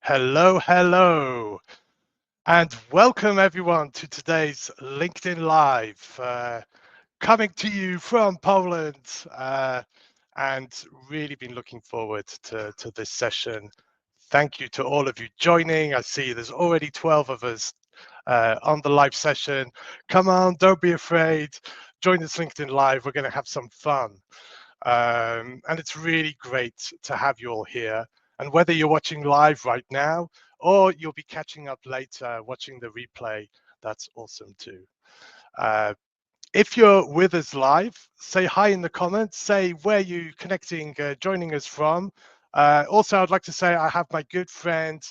Hello, hello, and welcome everyone to today's LinkedIn Live, coming to you from Poland, and really been looking forward to this session. Thank you to all of you joining. I see there's already 12 of us on the live session. Come on, don't be afraid. Join this LinkedIn Live. We're going to have some fun. And it's really great to have you all here. And whether you're watching live right now or you'll be catching up later watching the replay, that's awesome too. If you're with us live, say hi in the comments, say where you connecting, joining us from. Also, I'd like to say I have my good friend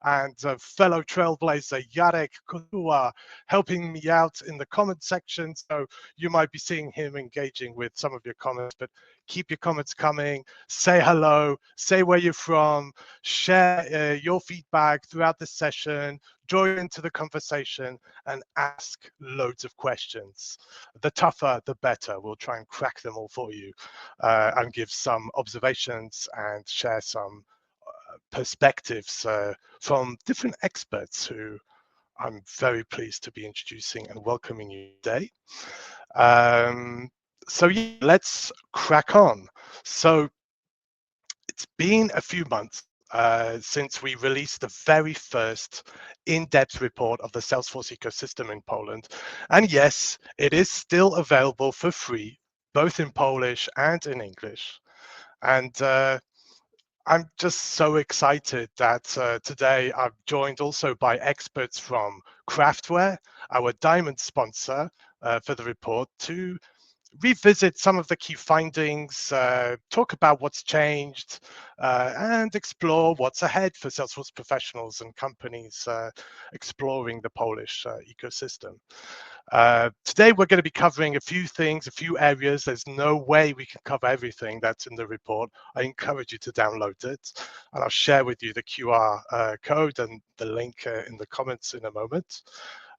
and fellow trailblazer Jarek Kotua helping me out in the comment section. So you might be seeing him engaging with some of your comments, but keep your comments coming. Say hello, say where you're from, share your feedback throughout the session, join into the conversation and ask loads of questions. The tougher, the better. We'll try and crack them all for you and give some observations and share some perspectives from different experts who I'm very pleased to be introducing and welcoming you today. So yeah, let's crack on. So it's been a few months since we released the very first in-depth report of the Salesforce ecosystem in Poland. And yes, it is still available for free, both in Polish and in English. And I'm just so excited that today I'm joined also by experts from Craftware, our diamond sponsor for the report, to revisit some of the key findings, talk about what's changed, and explore what's ahead for Salesforce professionals and companies exploring the Polish ecosystem. Today, we're going to be covering a few things, a few areas. There's no way we can cover everything that's in the report. I encourage you to download it, and I'll share with you the QR code and the link in the comments in a moment.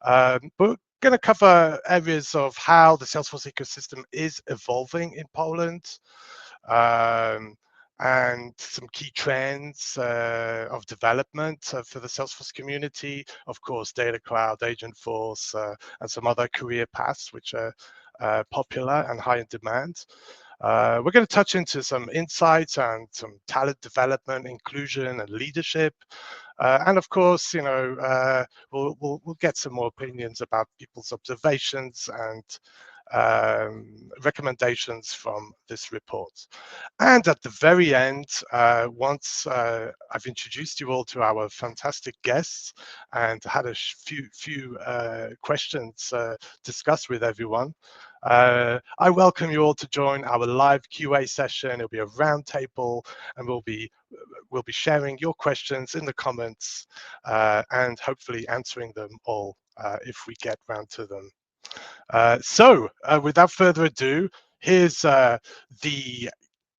But going to cover areas of how the Salesforce ecosystem is evolving in Poland, and some key trends of development for the Salesforce community. Of course, Data Cloud, Agentforce, and some other career paths which are popular and high in demand. We're going to touch into some insights and some talent development, inclusion, and leadership. And of course, you know, we'll get some more opinions about people's observations and recommendations from this report. And at the very end, once I've introduced you all to our fantastic guests and had a few questions discussed with everyone, I welcome you all to join our live QA session. It'll be a roundtable, and we'll be sharing your questions in the comments and hopefully answering them all if we get round to them. So without further ado, here's the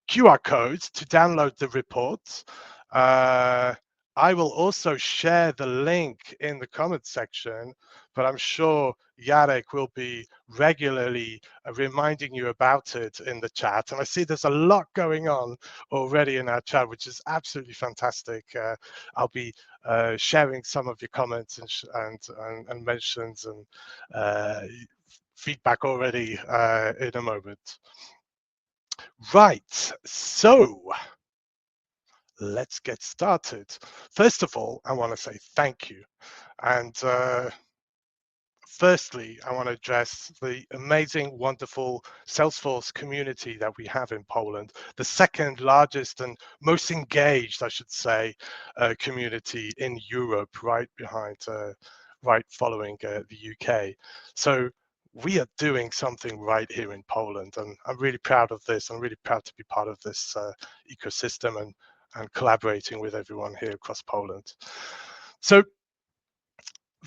QR code to download the report. I will also share the link in the comment section, but I'm sure Jarek will be regularly reminding you about it in the chat. And I see there's a lot going on already in our chat, which is absolutely fantastic. I'll be sharing some of your comments and mentions and feedback already in a moment. Right, so let's get started. First of all, I want to say thank you. And firstly, I want to address the amazing, wonderful Salesforce community that we have in Poland, the second largest and most engaged, I should say, community in Europe, right behind, right following the UK. So we are doing something right here in Poland, and I'm really proud of this. I'm really proud to be part of this ecosystem and collaborating with everyone here across Poland. So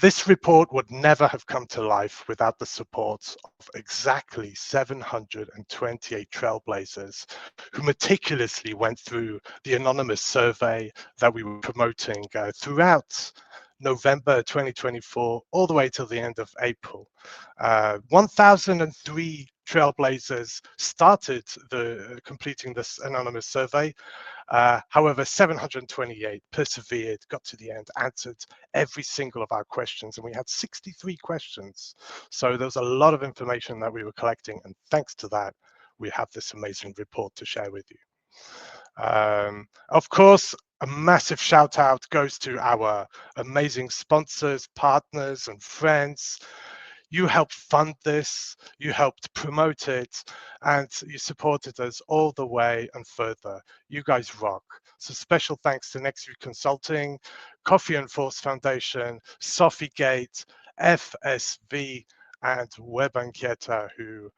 this report would never have come to life without the support of exactly 728 trailblazers who meticulously went through the anonymous survey that we were promoting throughout November 2024 all the way till the end of April. 1,003 trailblazers started completing this anonymous survey. However, 728 persevered, got to the end, answered every single of our questions, and we had 63 questions. So there was a lot of information that we were collecting, and thanks to that, we have this amazing report to share with you. Of course, a massive shout out goes to our amazing sponsors, partners, and friends. You helped fund this, you helped promote it, and you supported us all the way and further. You guys rock. So special thanks to NextView Consulting, Coffee and Force Foundation, Sofigate, FSV, and Webankieta, who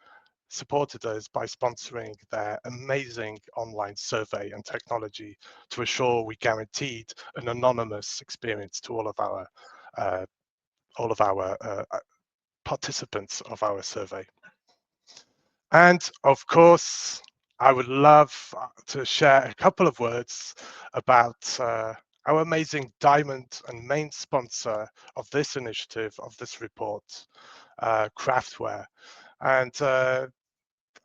supported us by sponsoring their amazing online survey and technology to assure we guaranteed an anonymous experience to all of our participants of our survey. And of course, I would love to share a couple of words about our amazing diamond and main sponsor of this initiative, of this report, Craftware. And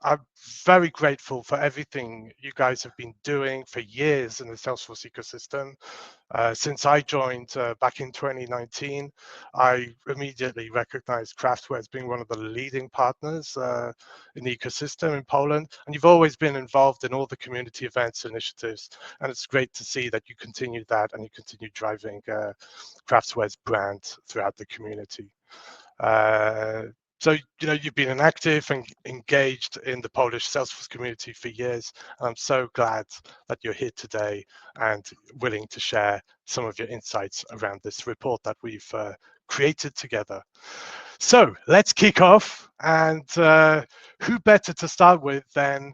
I'm very grateful for everything you guys have been doing for years in the Salesforce ecosystem. Since I joined back in 2019, I immediately recognized Craftware as being one of the leading partners in the ecosystem in Poland. And you've always been involved in all the community events, initiatives, and it's great to see that you continue that and you continue driving Craftware's brand throughout the community. So, you know, you've been an active and engaged in the Polish Salesforce community for years. And I'm so glad that you're here today and willing to share some of your insights around this report that we've created together. So let's kick off. And who better to start with than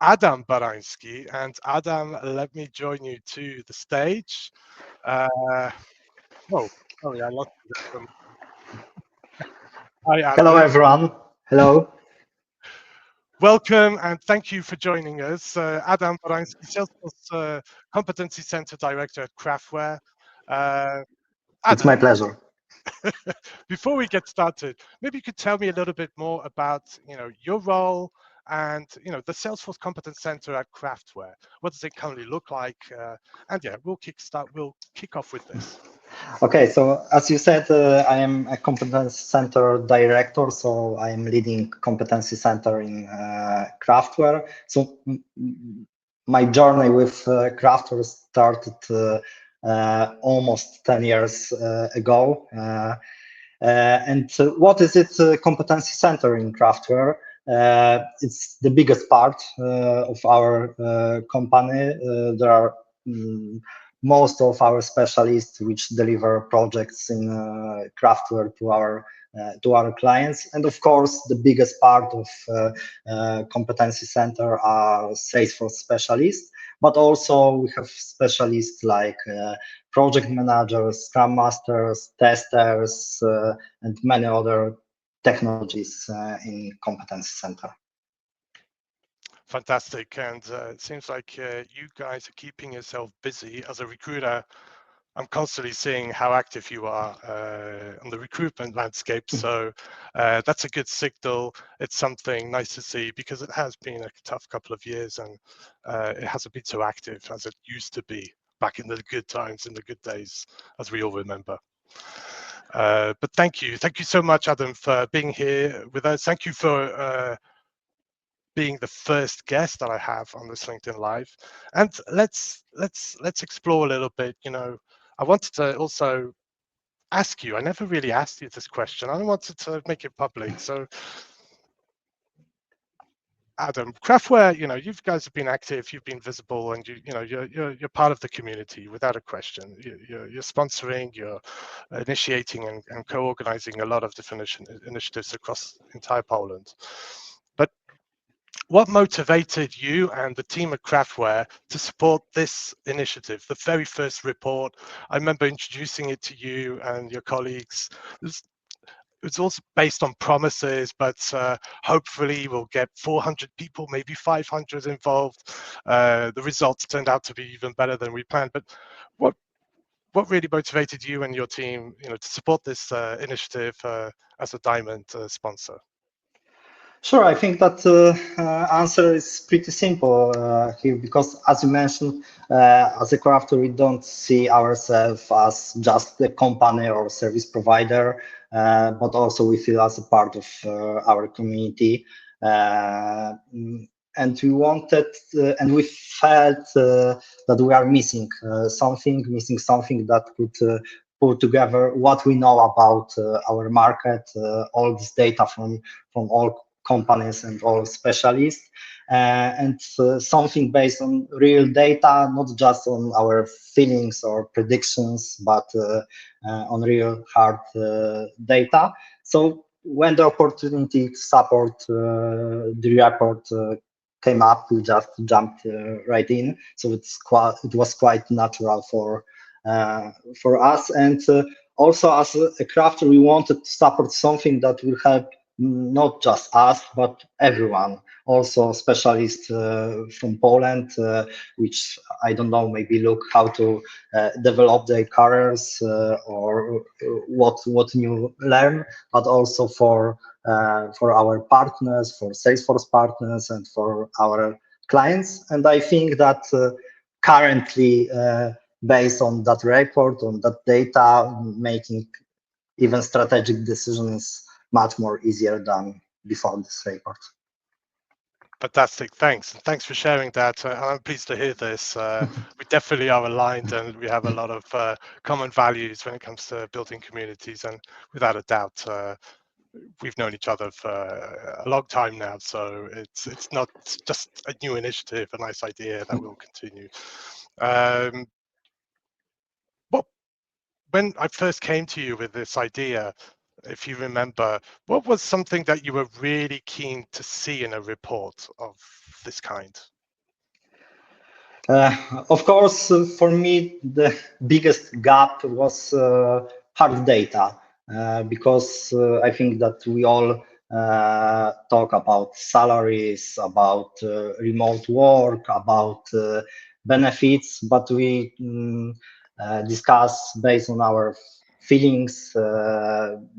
Adam Barański? And Adam, let me join you to the stage. Oh, sorry, I lost you. Hi, Adam. Hello, everyone. Hello. Welcome and thank you for joining us. Adam Barański, Salesforce Competency Center Director at Craftware. It's my pleasure. Before we get started, maybe you could tell me a little bit more about, you know, your role and, you know, the Salesforce Competence Center at Craftware. What does it currently look like? And yeah, we'll kick off with this. Okay, so as you said, I am a Competency Center Director, so I am leading Competency Center in Craftware. So my journey with Craftware started almost 10 years ago. And what is it, Competency Center in Craftware? It's the biggest part of our company. There are most of our specialists which deliver projects in Craftware to our clients, and of course the biggest part of Competency Center are Salesforce specialists, but also we have specialists like project managers, Scrum Masters, testers, and many other technologies in Competency Center. Fantastic, and it seems like you guys are keeping yourself busy. As a recruiter, I'm constantly seeing how active you are on the recruitment landscape. So that's a good signal. It's something nice to see because it has been a tough couple of years and it hasn't been so active as it used to be back in the good times, in the good days, as we all remember. But thank you so much, Adam, for being here with us. Thank you for being the first guest that I have on this LinkedIn Live. And let's explore a little bit. You know, I wanted to also ask you, I never really asked you this question. I wanted to make it public. So Adam, Craftware, you know, you guys have been active, you've been visible, and you're part of the community without a question. You're sponsoring, you're initiating and co-organizing a lot of different initiatives across entire Poland. But what motivated you and the team at Craftware to support this initiative, the very first report? I remember introducing it to you and your colleagues. It's also based on promises, but hopefully we'll get 400 people, maybe 500 involved. The results turned out to be even better than we planned. But what really motivated you and your team, to support this initiative as a Diamond sponsor? Sure, I think that answer is pretty simple here, because as you mentioned, as a crafter, we don't see ourselves as just a company or service provider, but also we feel as a part of our community. And we wanted, and we felt that we are missing something that could put together what we know about our market, all this data from all companies and all specialists, and something based on real data, not just on our feelings or predictions, but on real hard data. So when the opportunity to support the report came up, we just jumped right in. So it was quite natural for us, and also as a crafter, we wanted to support something that will help not just us, but everyone, also specialists from Poland, which I don't know, maybe look how to develop their careers or what new learn, but also for our partners, for Salesforce partners, and for our clients. And I think that currently, based on that report, on that data, making even strategic decisions much more easier than before this report. Fantastic, thanks. And thanks for sharing that. I'm pleased to hear this. We definitely are aligned, and we have a lot of common values when it comes to building communities. And without a doubt, we've known each other for a long time now. So it's not just a new initiative, a nice idea that will continue. When I first came to you with this idea, if you remember, what was something that you were really keen to see in a report of this kind? Of course, for me, the biggest gap was hard data, because I think that we all talk about salaries, about remote work, about benefits, but we discuss based on our feelings,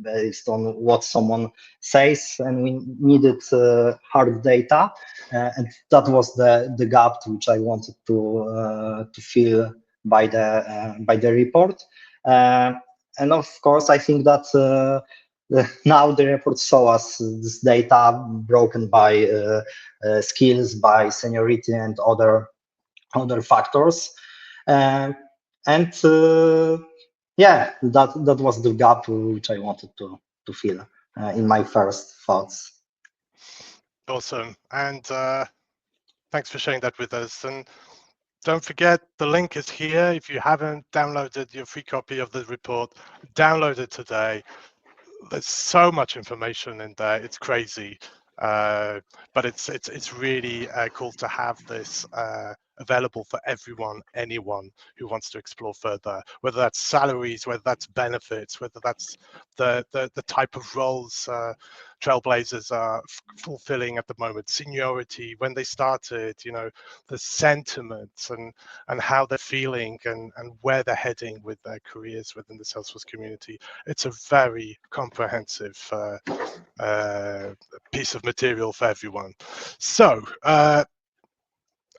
based on what someone says, and we needed hard data, and that was the gap which I wanted to fill by the report. And of course, I think that now the report shows us this data broken by skills, by seniority, and other factors. Yeah, that was the gap which I wanted to fill in my first thoughts. Awesome, and thanks for sharing that with us. And don't forget, the link is here. If you haven't downloaded your free copy of the report, download it today. There's so much information in there, it's crazy. But it's really cool to have this available for everyone, anyone who wants to explore further, whether that's salaries, whether that's benefits, whether that's the type of roles trailblazers are fulfilling at the moment, seniority, when they started, the sentiments and how they're feeling and where they're heading with their careers within the Salesforce community. It's a very comprehensive piece of material for everyone. So,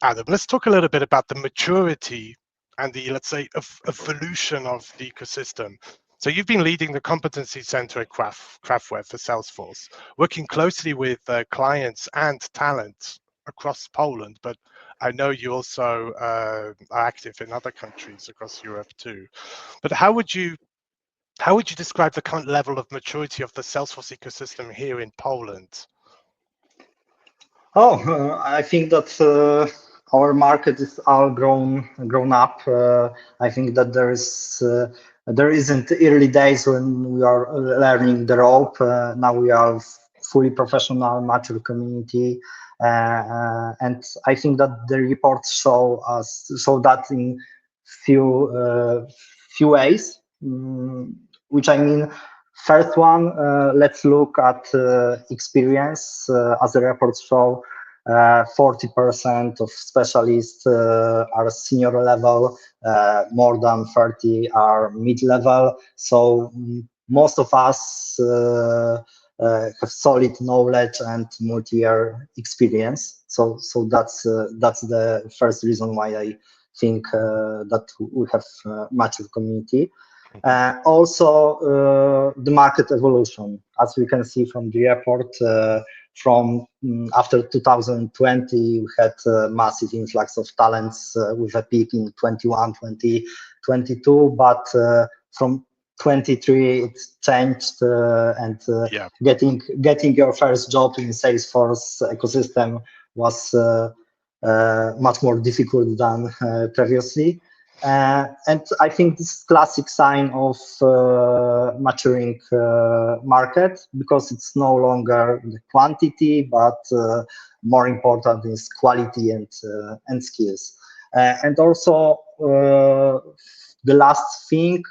Adam, let's talk a little bit about the maturity and the, let's say, evolution of the ecosystem. So you've been leading the Competency Center at Craftware for Salesforce, working closely with clients and talent across Poland, but I know you also are active in other countries across Europe too. But how would you describe the current level of maturity of the Salesforce ecosystem here in Poland? I think that our market is all grown up. I think that there isn't early days when we are learning the rope. Now we are fully professional, mature community, and I think that the reports show that in few ways. Which I mean, first one, let's look at experience. As the reports show, 40% of specialists are senior level, more than 30 are mid-level. So most of us have solid knowledge and multi-year experience. So that's the first reason why I think that we have mature community. Also, the market evolution, as we can see from the report, from after 2020, we had a massive influx of talents with a peak in 21, 2022, but from 23 it changed, and getting your first job in Salesforce ecosystem was much more difficult than previously. And I think this is classic sign of maturing market, because it's no longer the quantity, but more important is quality and skills. And also the last thing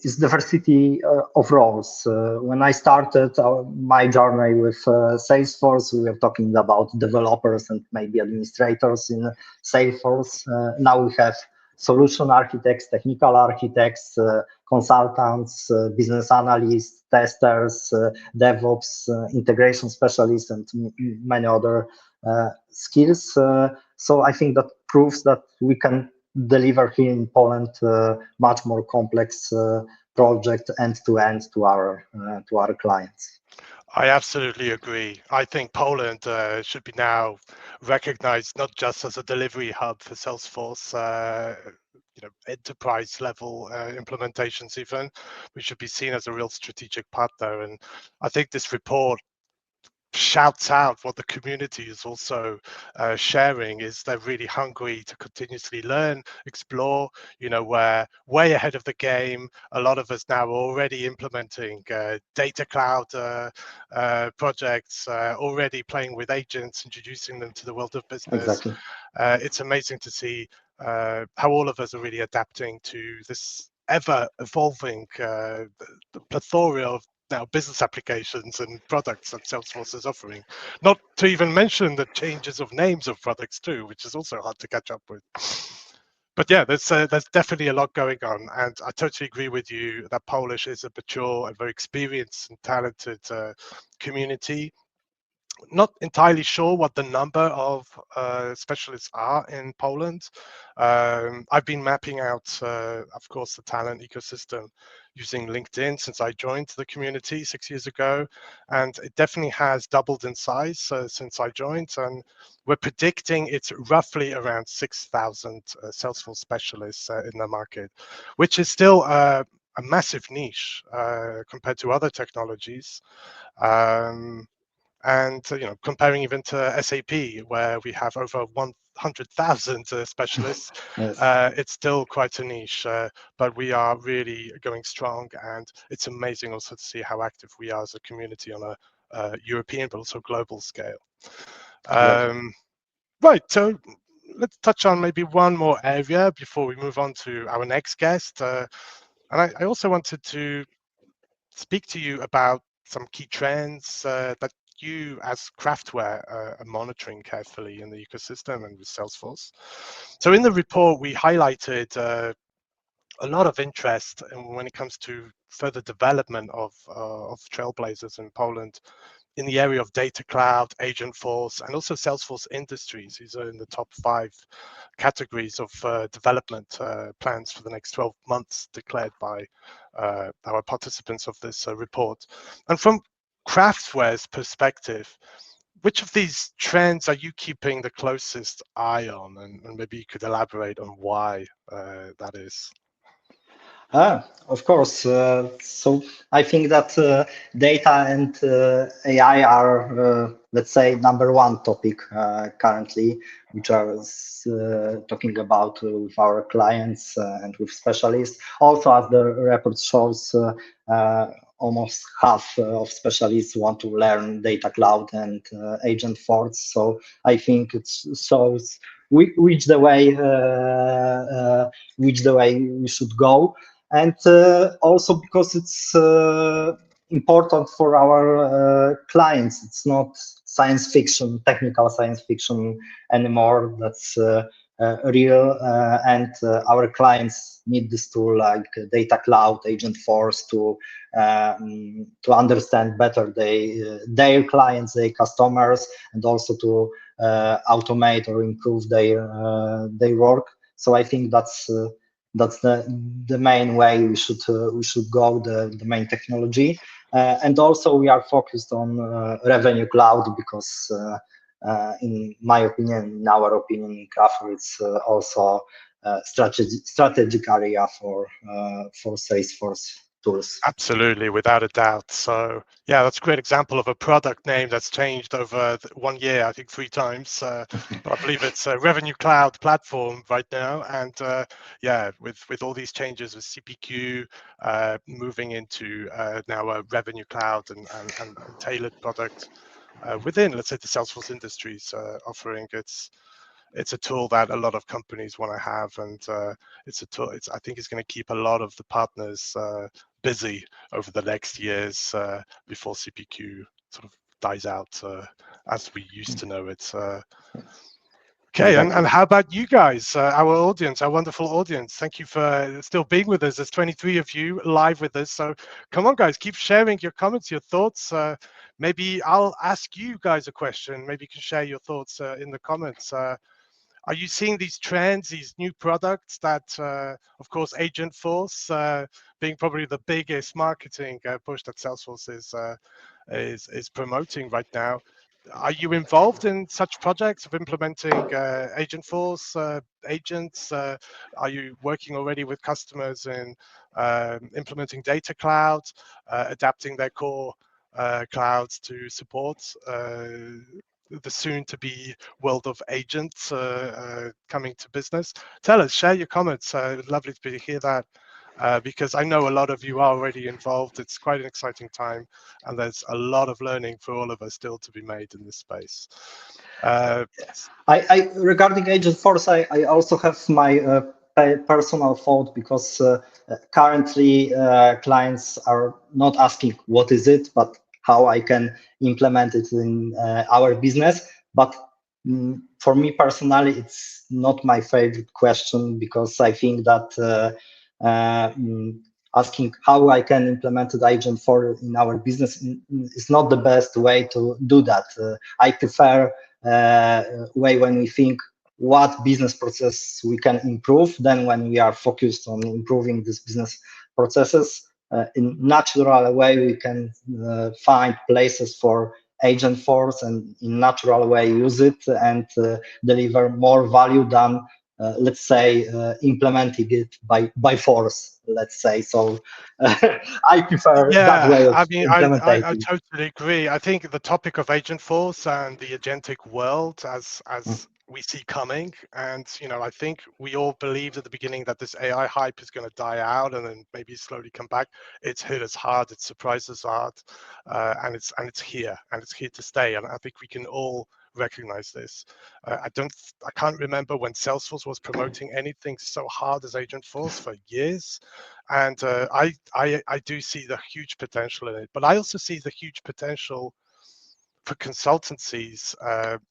is diversity of roles. When I started my journey with Salesforce, we were talking about developers and maybe administrators in Salesforce. Now we have solution architects, technical architects, consultants, business analysts, testers, DevOps, integration specialists, and many other skills. So I think that proves that we can deliver here in Poland much more complex project end-to-end to our clients. I absolutely agree. I think Poland should be now recognized not just as a delivery hub for Salesforce, enterprise level implementations even. We should be seen as a real strategic partner. And I think this report shouts out what the community is also sharing, is they're really hungry to continuously learn, explore. We're way ahead of the game. A lot of us now are already implementing data cloud projects, already playing with agents, introducing them to the world of business. Exactly. It's amazing to see how all of us are really adapting to this ever evolving the plethora of now business applications and products that Salesforce is offering. Not to even mention the changes of names of products too, which is also hard to catch up with. But yeah, there's definitely a lot going on, and I totally agree with you that Polish is a mature and very experienced and talented community. Not entirely sure what the number of specialists are in Poland. I've been mapping out, of course, the talent ecosystem using LinkedIn since I joined the community 6 years ago, and it definitely has doubled in size since I joined. And we're predicting it's roughly around 6,000 Salesforce specialists in the market, which is still a massive niche compared to other technologies. And comparing even to SAP, where we have over 100,000 specialists, Yes. it's still quite a niche, but we are really going strong, and it's amazing also to see how active we are as a community on a European but also global scale. Right, so let's touch on maybe one more area before we move on to our next guest. And I also wanted to speak to you about some key trends that you as Craftware are monitoring carefully in the ecosystem and with Salesforce. So in the report, we highlighted a lot of interest when it comes to further development of trailblazers in Poland in the area of data cloud, Agentforce, and also Salesforce industries. These are in the top 5 categories of development plans for the next 12 months declared by our participants of this report. And from Craftware's perspective, which of these trends are you keeping the closest eye on? And maybe you could elaborate on why that is. Of course. So I think that data and AI are, let's say, #1 topic currently, which I was talking about with our clients and with specialists. Also, as the report shows, almost half of specialists want to learn data cloud and Agentforce. So I think it shows which the way we should go. And also because it's important for our clients. It's not science fiction, technical science fiction anymore. That's real, and our clients need this tool like Data Cloud, Agentforce to understand better their clients, their customers, and also to automate or improve their work. So I think that's the main way we should go, the main technology. And also we are focused on Revenue Cloud because in my opinion, in our opinion, in Craftware, it's also a strategic area for Salesforce tools. Absolutely, without a doubt. So yeah, that's a great example of a product name that's changed over 1 year, I think 3 times. But I believe it's a Revenue Cloud platform right now. And yeah, with all these changes with CPQ moving into now a Revenue Cloud and tailored product within, let's say, the Salesforce Industries offering, it's a tool that a lot of companies want to have, and it's a tool. I think it's going to keep a lot of the partners busy over the next years before CPQ sort of dies out as we used to know it. Okay, Exactly. and how about you guys, our audience, our wonderful audience? Thank you for still being with us. There's 23 of you live with us. So come on, guys, keep sharing your comments, your thoughts. Maybe I'll ask you guys a question. Maybe you can share your thoughts in the comments. Are you seeing these trends, these new products that, of course, Agentforce being probably the biggest marketing push that Salesforce is promoting right now? Are you involved in such projects of implementing Agentforce agents? Are you working already with customers in implementing Data Cloud, adapting their core clouds to support the soon-to-be world of agents coming to business? Tell us, share your comments. Lovely to hear that. Because I know a lot of you are already involved. It's quite an exciting time, and there's a lot of learning for all of us still to be made in this space. Regarding Agentforce, I also have my personal thought, because currently clients are not asking what is it, but how I can implement it in our business. But for me personally, it's not my favorite question, because I think that asking how I can implement the Agentforce in our business is not the best way to do that. I prefer way when we think what business process we can improve, then when we are focused on improving these business processes, in natural way we can find places for Agentforce and in natural way use it and deliver more value than let's say implementing it by force, let's say. So I prefer that way of implementing. I totally agree. I think the topic of Agentforce and the agentic world as we see coming, and I think we all believed at the beginning that this AI hype is going to die out and then maybe slowly come back. It's hit us hard, it surprised us hard, and it's here, and it's here to stay. And I think we can all recognize this. I can't remember when Salesforce was promoting anything so hard as Agentforce for years, and I do see the huge potential in it. But I also see the huge potential for consultancies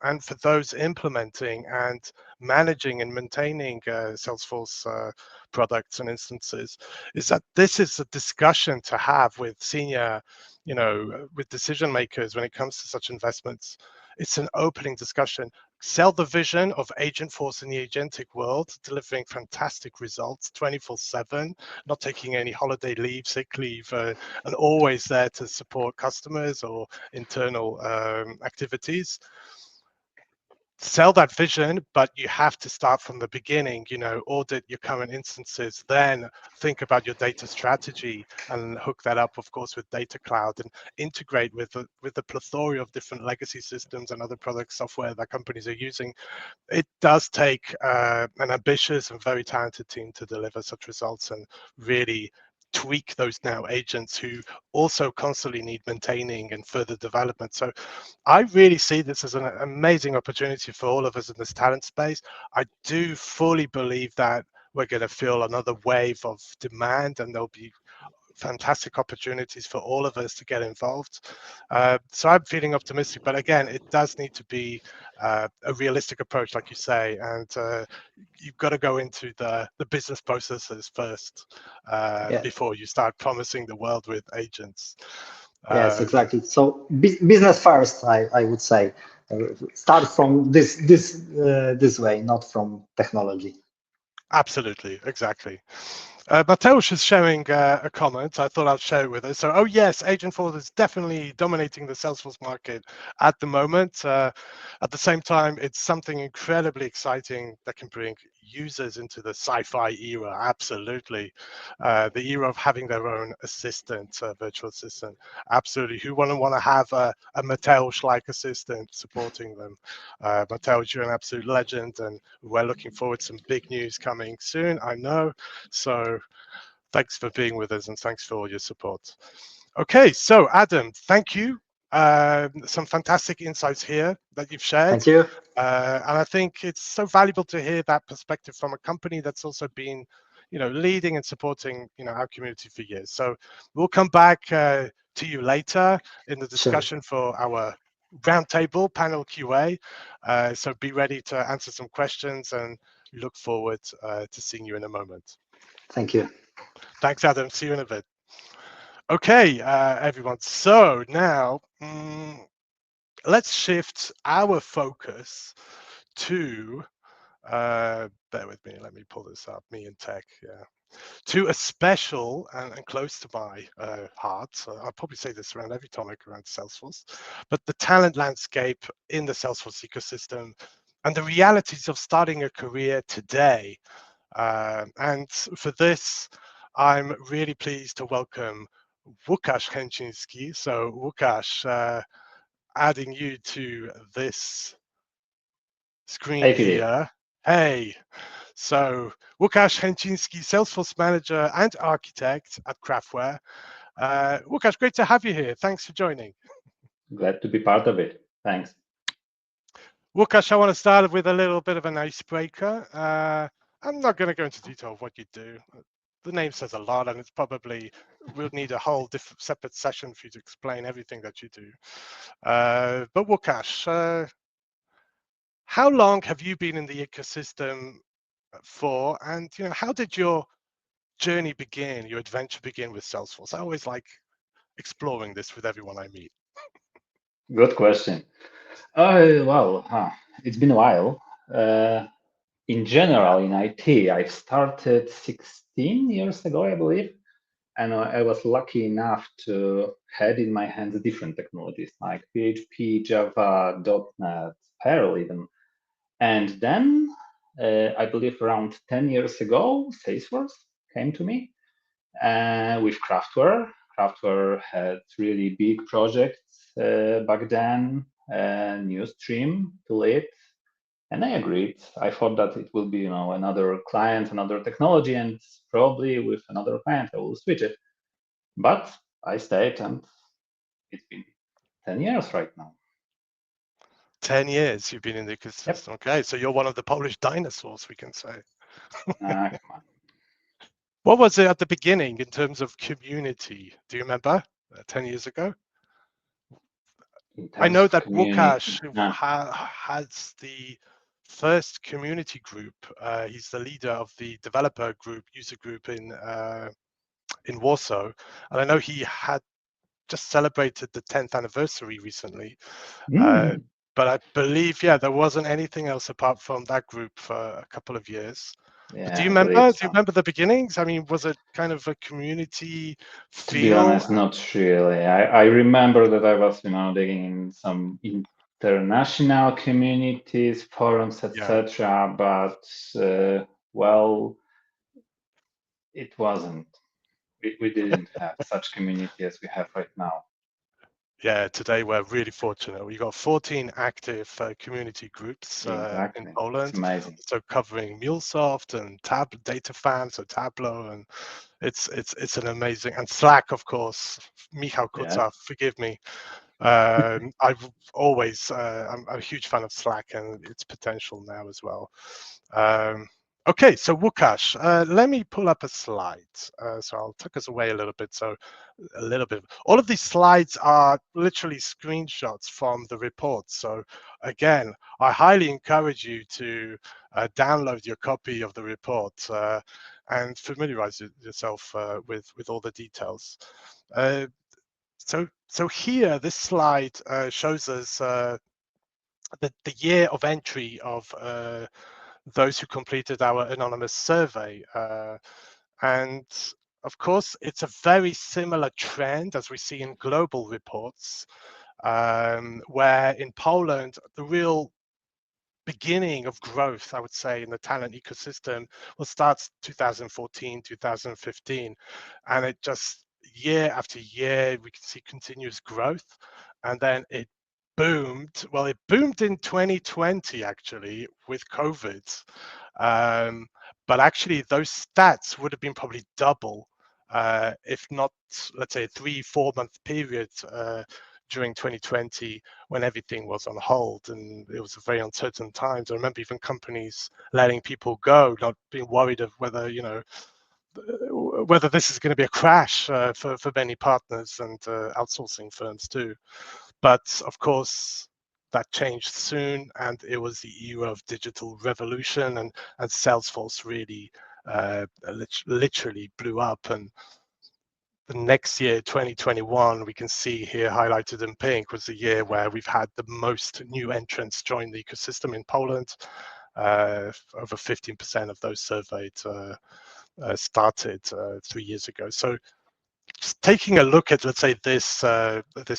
and for those implementing and managing and maintaining Salesforce products and instances, is that this is a discussion to have with senior, with decision makers when it comes to such investments. It's an opening discussion. Sell the vision of Agentforce in the agentic world, delivering fantastic results 24/7, not taking any holiday leave, sick leave, and always there to support customers or internal activities. Sell that vision, but you have to start from the beginning, audit your current instances, then think about your data strategy and hook that up, of course, with Data Cloud and integrate with the plethora of different legacy systems and other product software that companies are using. It does take an ambitious and very talented team to deliver such results and really tweak those now agents who also constantly need maintaining and further development. So I really see this as an amazing opportunity for all of us in this talent space. I do fully believe that we're going to feel another wave of demand, and there'll be fantastic opportunities for all of us to get involved. So I'm feeling optimistic, but again, it does need to be a realistic approach, like you say, and you've got to go into the business processes first before you start promising the world with agents. Yes, exactly. So business first, I would say. Start from this way, not from technology. Absolutely, exactly. Mateusz is sharing a comment. I thought I'd share it with us. So, oh yes, Agentforce is definitely dominating the Salesforce market at the moment. At the same time, it's something incredibly exciting that can bring users into the sci-fi era. Absolutely, the era of having their own assistant, virtual assistant. Absolutely, who wouldn't want to have a Mateusz-like assistant supporting them? Mateusz, you're an absolute legend, and we're looking forward to some big news coming soon. I know. So thanks for being with us and thanks for all your support. Okay, so Adam, thank you. Some fantastic insights here that you've shared. Thank you. And I think it's so valuable to hear that perspective from a company that's also been, leading and supporting, our community for years. So we'll come back to you later in the discussion for our roundtable panel QA. So be ready to answer some questions and look forward to seeing you in a moment. Thank you. Thanks, Adam. See you in a bit. Okay, everyone. So now let's shift our focus to, bear with me, let me pull this up, me and tech, yeah, to a special and close to my heart. So I'll probably say this around every topic around Salesforce, but the talent landscape in the Salesforce ecosystem and the realities of starting a career today. And for this, I'm really pleased to welcome Łukasz Chęciński. So Łukasz, adding you to this screen here. Hey, so Łukasz Chęciński, Salesforce Manager and Architect at Craftware. Łukasz, great to have you here. Thanks for joining. Glad to be part of it. Thanks. Łukasz, I want to start with a little bit of an icebreaker. I'm not going to go into detail of what you do. The name says a lot, and it's probably, we'll need a whole separate session for you to explain everything that you do. But Łukasz, how long have you been in the ecosystem for? And how did your journey begin, your adventure begin with Salesforce? I always like exploring this with everyone I meet. Good question. Well, it's been a while. In general, in IT, I started 16 years ago, I believe. And I was lucky enough to had in my hands different technologies like PHP, Java, .NET, Perl even. And then, I believe around 10 years ago, Salesforce came to me with Craftware. Craftware had really big projects back then, new stream to lead. And I agreed. I thought that it will be, another client, another technology, and probably with another client I will switch it. But I stayed, and it's been 10 years right now. 10 years you've been in the ecosystem. Yep. Okay, so you're one of the Polish dinosaurs, we can say. Come on. What was it at the beginning in terms of community? Do you remember 10 years ago? I know that Łukasz has the first community group. He's the leader of the developer group, user group in Warsaw. And I know he had just celebrated the 10th anniversary recently. But I believe, there wasn't anything else apart from that group for a couple of years. Yeah, do you remember the beginnings? I mean, was it kind of a community feel? To be honest, not really. I remember that I was, digging in some international communities, forums, etc. But well, it wasn't. We didn't have such community as we have right now. Yeah, today we're really fortunate. We've got 14 active community groups in Poland. It's amazing. So covering MuleSoft and DataFan, so Tableau, and it's an amazing, and Slack, of course. Michał Kuca, forgive me. I've always, I'm a huge fan of Slack and its potential now as well. Okay, so Łukasz, let me pull up a slide. So I'll take us away a little bit. All of these slides are literally screenshots from the report. So again, I highly encourage you to download your copy of the report and familiarize yourself with all the details. So here, this slide shows us the year of entry of those who completed our anonymous survey. And of course, it's a very similar trend as we see in global reports, where in Poland, the real beginning of growth, I would say, in the talent ecosystem starts 2014, 2015. And it just year after year, we can see continuous growth. And then it boomed. Well, it boomed in 2020, actually, with COVID. But actually, those stats would have been probably double, if not, let's say, a 3-4 month period during 2020 when everything was on hold and it was a very uncertain times. I remember even companies letting people go, not being worried of whether, whether this is going to be a crash for many partners and outsourcing firms too. But of course, that changed soon, and it was the era of digital revolution, and Salesforce really literally blew up. And the next year, 2021, we can see here highlighted in pink, was the year where we've had the most new entrants join the ecosystem in Poland. Over 15% of those surveyed started 3 years ago. So just taking a look at, let's say, this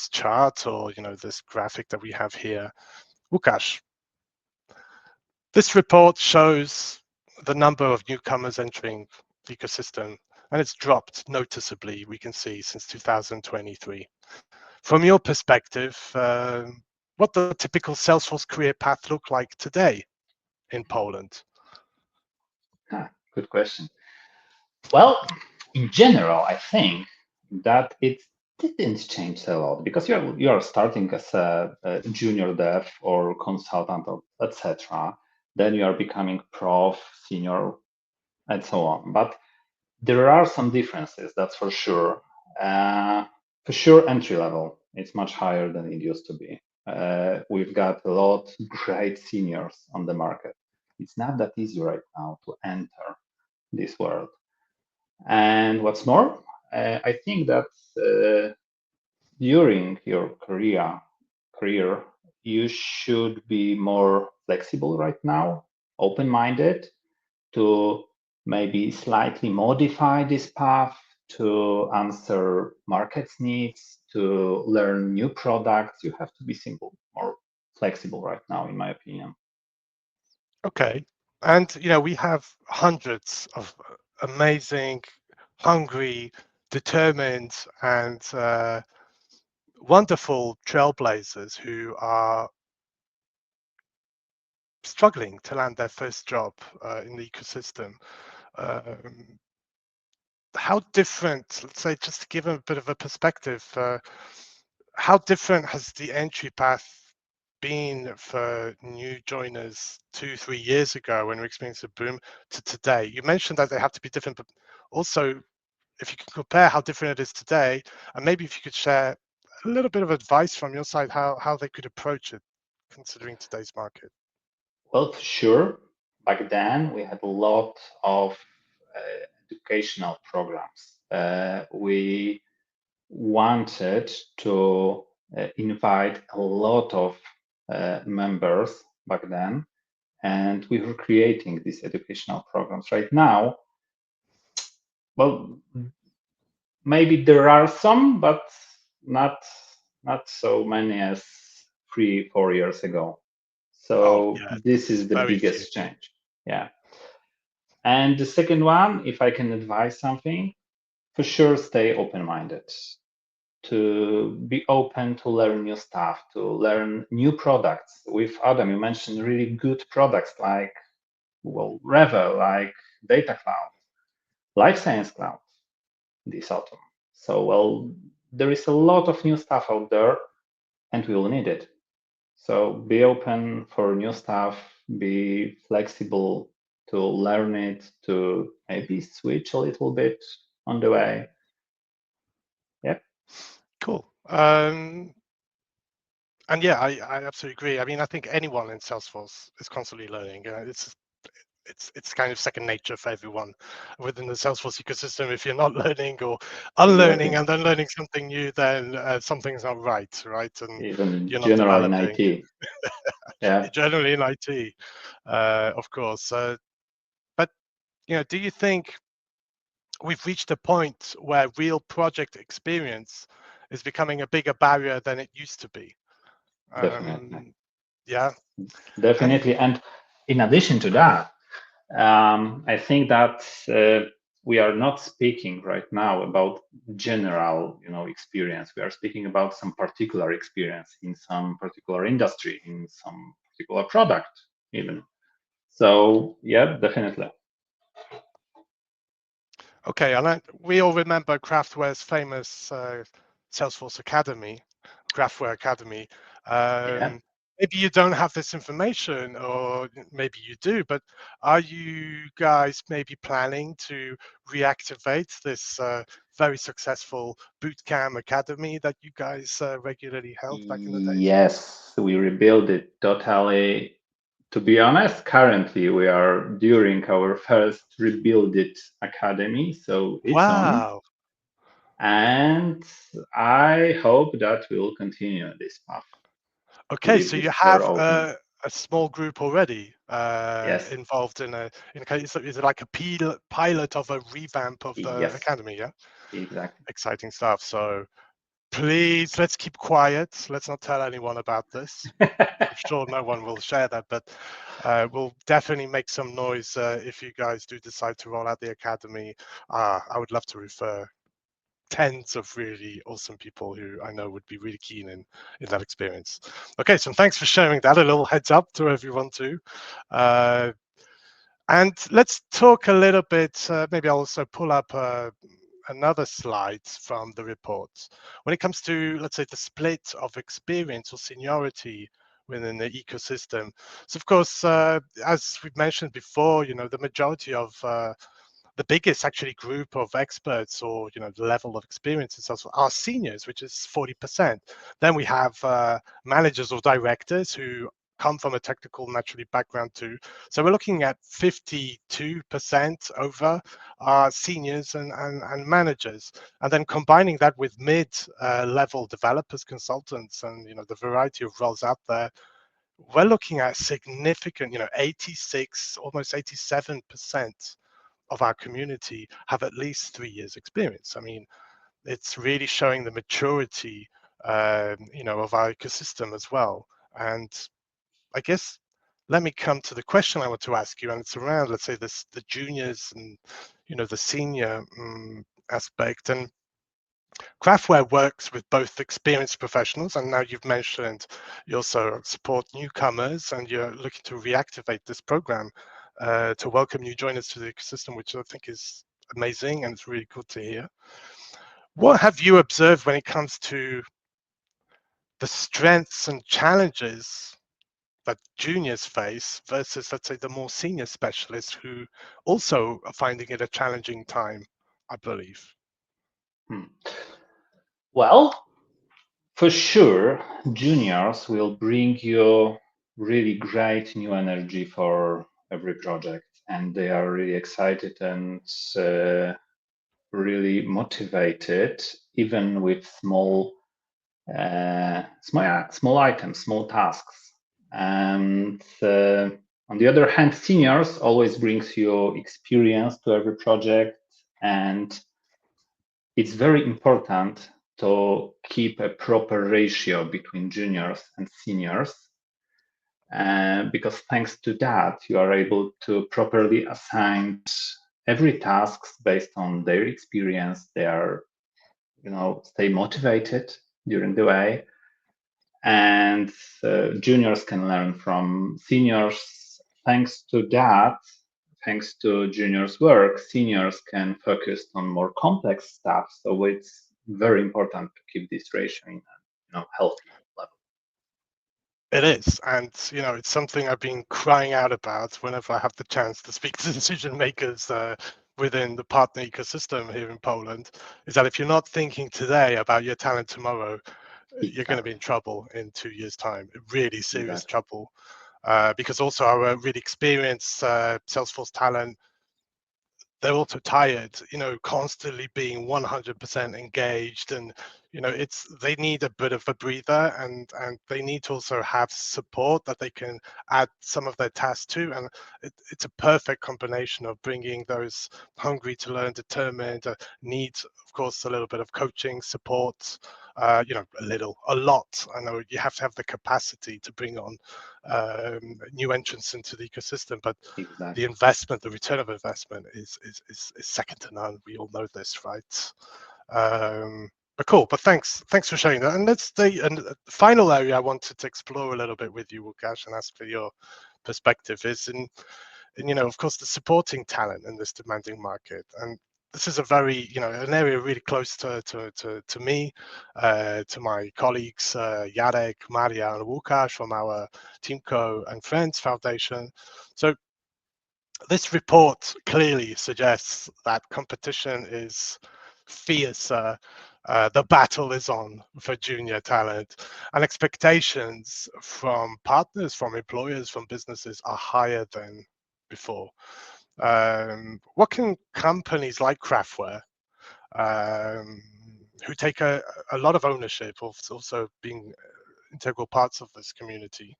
chart, or this graphic that we have here, Łukasz, this report shows the number of newcomers entering the ecosystem, and it's dropped noticeably, we can see, since 2023. From your perspective, what does the typical Salesforce career path look like today in Poland? Good question. Well, in general, I think that it didn't change a lot, because you are starting as a junior dev or consultant, or etc. Then you are becoming prof, senior, and so on. But there are some differences, that's for sure. For sure, entry level, it's much higher than it used to be. We've got a lot of great seniors on the market. It's not that easy right now to enter this world. And what's more, I think that during your career, you should be more flexible right now, open-minded, to maybe slightly modify this path to answer market's needs, to learn new products. You have to be simple, more flexible right now, in my opinion. Okay. And, we have hundreds of amazing, hungry, determined, and wonderful trailblazers who are struggling to land their first job in the ecosystem. How different, let's say, just to give a bit of a perspective, how different has the entry path been for new joiners 2-3 years ago when we experienced a boom to today? You mentioned that they have to be different, but also if you can compare how different it is today, and maybe if you could share a little bit of advice from your side, how they could approach it considering today's market. Well, for sure. Back then, we had a lot of educational programs. We wanted to invite a lot of members back then, and we were creating these educational programs. Right now, well, maybe there are some, but not so many as 3-4 years ago. So this is the biggest change. Yeah. And the second one, if I can advise something, for sure, stay open-minded, to be open to learn new stuff, to learn new products. With Adam, you mentioned really good products like, Revel, like Data Cloud, Life Science Cloud this autumn. So, there is a lot of new stuff out there, and we will need it. So be open for new stuff, be flexible to learn it, to maybe switch a little bit on the way. Yep. Cool. And yeah, I absolutely agree. I mean, I think anyone in Salesforce is constantly learning. It's kind of second nature for everyone within the Salesforce ecosystem. If you're not learning or unlearning Exactly. and then learning something new, then something's not right, right? And Even you're not general in developing. IT. Yeah. Generally in IT, of course. But do you think we've reached a point where real project experience is becoming a bigger barrier than it used to be? Definitely. Yeah. Definitely. And in addition to that, I think that we are not speaking right now about general, experience. We are speaking about some particular experience in some particular industry, in some particular product, even. So, yeah, definitely. Okay, and we all remember Craftware's famous Salesforce Academy, Craftware Academy. Yeah. Maybe you don't have this information, or maybe you do, but are you guys maybe planning to reactivate this very successful bootcamp academy that you guys regularly held back in the days? Yes, we rebuilt it totally. To be honest, currently we are during our first rebuild it academy, so it's on. Wow. And I hope that we'll continue this path. Okay, Leave so you this door have open. a small group already Yes, involved in is it like a pilot of a revamp of the yes, academy? Yeah, exactly. exciting stuff. So please, let's keep quiet. Let's not tell anyone about this. I'm sure no one will share that, but we'll definitely make some noise if you guys do decide to roll out the academy. I would love to refer tens of really awesome people who I know would be really keen in that experience. Okay, so thanks for sharing that. A little heads up to everyone too. And let's talk a little bit, maybe I'll also pull up another slide from the report. When it comes to, let's say, the split of experience or seniority within the ecosystem. So of course, as we've mentioned before, the majority of the biggest actually group of experts, or the level of experience itself, are seniors, which is 40%. Then we have managers or directors who come from a technical naturally background too. So we're looking at 52% over seniors and managers, and then combining that with mid-level developers, consultants, and the variety of roles out there, we're looking at significant, 86, almost 87% of our community have at least 3 years experience. I mean, it's really showing the maturity, of our ecosystem as well. And I guess let me come to the question I want to ask you, and it's around, let's say, the juniors and the senior aspect. And Craftware works with both experienced professionals, and now you've mentioned you also support newcomers, and you're looking to reactivate this program to welcome new joiners to the ecosystem, which I think is amazing and it's really good to hear. What have you observed when it comes to the strengths and challenges that juniors face versus, let's say, the more senior specialists who also are finding it a challenging time, I believe? Well, for sure, juniors will bring you really great new energy for every project, and they are really excited and really motivated, even with small items, small tasks. And on the other hand, seniors always brings you experience to every project, and it's very important to keep a proper ratio between juniors and seniors, because thanks to that, you are able to properly assign every task based on their experience. They are, stay motivated during the way, and juniors can learn from seniors. Thanks to that, thanks to juniors' work, seniors can focus on more complex stuff. So it's very important to keep this ratio in a healthy level. It is, and it's something I've been crying out about whenever I have the chance to speak to decision makers within the partner ecosystem here in Poland. Is that if you're not thinking today about your talent tomorrow, you're going to be in trouble in 2 years' time. Really serious trouble, because also our really experienced Salesforce talent, they're also tired, constantly being 100% engaged, and they need a bit of a breather, and they need to also have support that they can add some of their tasks to, and it's a perfect combination of bringing those hungry to learn, determined, needs, of course, a little bit of coaching support, a lot. I know you have to have the capacity to bring on new entrants into the ecosystem, but the investment, the return of investment is second to none. We all know this, right? But cool. But thanks for sharing that. And the final area I wanted to explore a little bit with you, Łukasz, and ask for your perspective is in of course, the supporting talent in this demanding market. And this is a very, an area really close to me, to my colleagues, Jarek, Maria, and Łukasz from our Teamco and Friends Foundation. So this report clearly suggests that competition is fiercer. The battle is on for junior talent, and expectations from partners, from employers, from businesses are higher than before. What can companies like Craftware, who take a lot of ownership of also being integral parts of this community,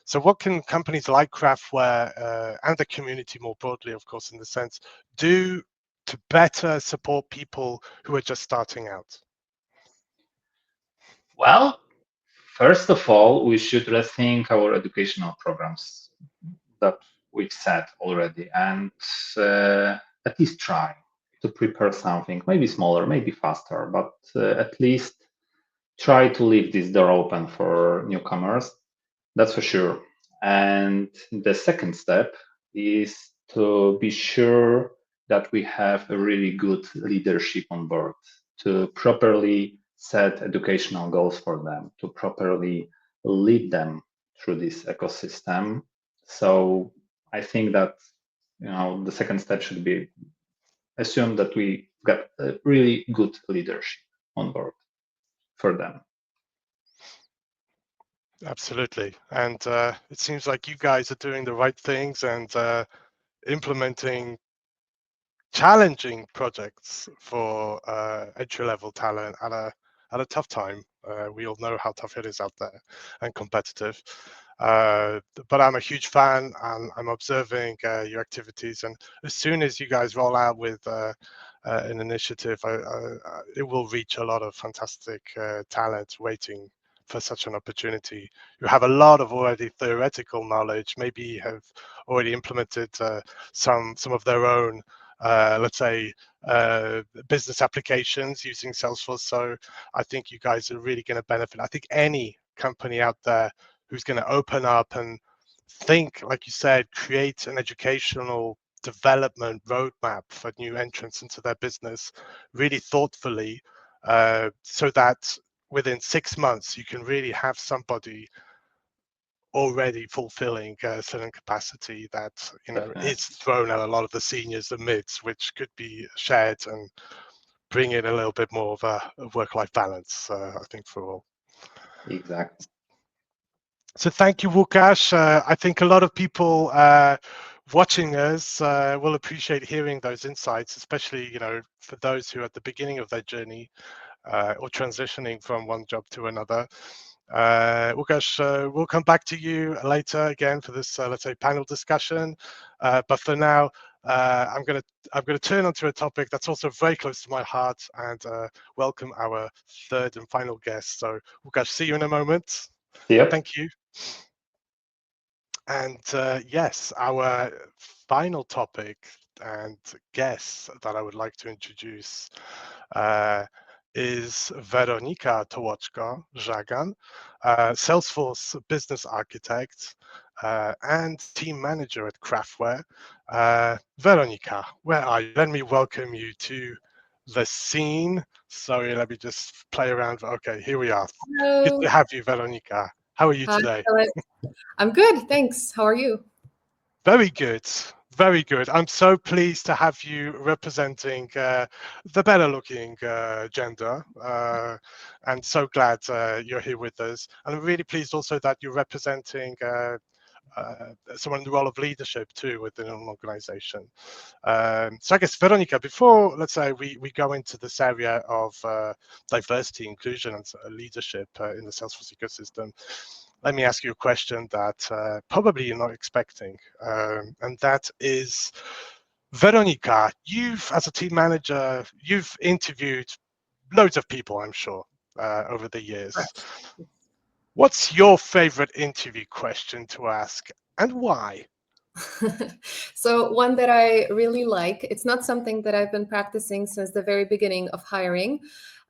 so what can companies like Craftware and the community more broadly, of course, in the sense, do to better support people who are just starting out? Well, first of all, we should rethink our educational programs that we've set already, and at least try to prepare something, maybe smaller, maybe faster, but at least try to leave this door open for newcomers. That's for sure. And the second step is to be sure that we have a really good leadership on board to properly set educational goals for them, to properly lead them through this ecosystem. So I think that the second step should be assume that we got a really good leadership on board for them. Absolutely. And it seems like you guys are doing the right things and implementing challenging projects for entry-level talent at a tough time. We all know how tough it is out there and competitive. But I'm a huge fan, and I'm observing your activities. And as soon as you guys roll out with an initiative, it will reach a lot of fantastic talent waiting for such an opportunity. You have a lot of already theoretical knowledge, maybe have already implemented some of their own, let's say, business applications using Salesforce. So I think you guys are really going to benefit. I think any company out there who's going to open up and think, like you said, create an educational development roadmap for new entrants into their business really thoughtfully, so that within 6 months you can really have somebody already fulfilling a certain capacity that is thrown at a lot of the seniors and mids, which could be shared and bring in a little bit more of a work-life balance, I think, for all. Exactly. So thank you, Łukasz. I think a lot of people watching us will appreciate hearing those insights, especially for those who are at the beginning of their journey or transitioning from one job to another. Łukasz, we'll come back to you later again for this, let's say, panel discussion. But for now, I'm going to turn onto a topic that's also very close to my heart and welcome our third and final guest. So, Łukasz, see you in a moment. Yep. Thank you. And yes, our final topic and guest that I would like to introduce is Weronika Tołłoczko-Żagan, Salesforce business architect and team manager at Craftware. Weronika, where are you? Let me welcome you to the scene. Sorry, let me just play around. Okay, here we are. Hello. Good to have you, Weronika. How are you Hi, today? Phillip. I'm good, thanks. How are you? Very good. Very good. I'm so pleased to have you representing the better looking gender, and so glad you're here with us. And I'm really pleased also that you're representing someone in the role of leadership too within an organization. So I guess, Weronika, before, let's say, we go into this area of diversity, inclusion, and leadership in the Salesforce ecosystem, let me ask you a question that probably you're not expecting, and that is, Weronika, as a team manager, you've interviewed loads of people, I'm sure, over the years. Correct. What's your favorite interview question to ask, and why? So one that I really like, it's not something that I've been practicing since the very beginning of hiring,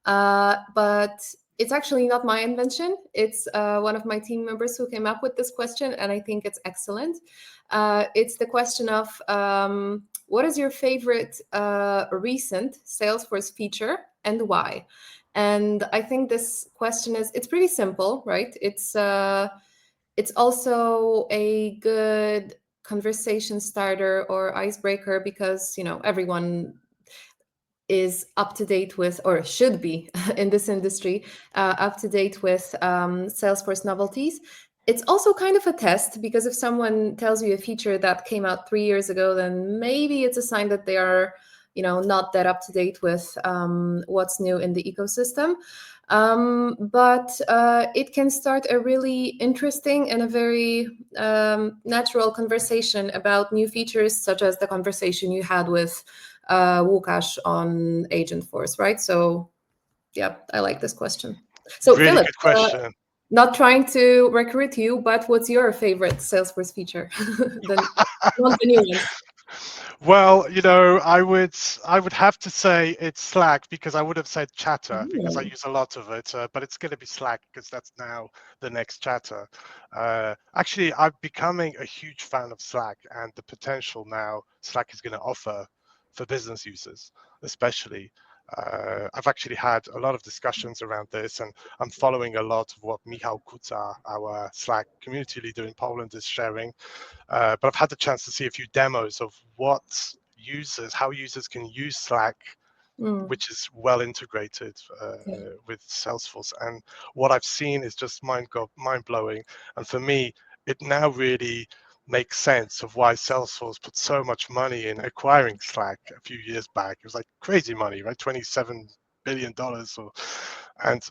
but it's actually not my invention. It's one of my team members who came up with this question, and I think it's excellent. It's the question of what is your favorite recent Salesforce feature and why? And I think this question it's pretty simple, right? It's also a good conversation starter or icebreaker because everyone is up to date with, or should be in this industry, up to date with Salesforce novelties. It's also kind of a test because if someone tells you a feature that came out 3 years ago, then maybe it's a sign that they are, not that up to date with what's new in the ecosystem. But it can start a really interesting and a very natural conversation about new features, such as the conversation you had with Łukasz on Agentforce, right? So, yeah, I like this question. So, really Phillip, good question. Not trying to recruit you, but what's your favorite Salesforce feature? Not the new ones. Well, I would have to say it's Slack, because I would have said Chatter because I use a lot of it, but it's going to be Slack because that's now the next Chatter. Actually, I'm becoming a huge fan of Slack and the potential now Slack is going to offer for business users, especially. I've actually had a lot of discussions around this, and I'm following a lot of what Michał Kuca, our Slack community leader in Poland, is sharing. But I've had the chance to see a few demos of how users can use Slack, which is well integrated with Salesforce. And what I've seen is just mind-blowing. And for me, it now really makes sense of why Salesforce put so much money in acquiring Slack a few years back. It was like crazy money, right? $27 billion. And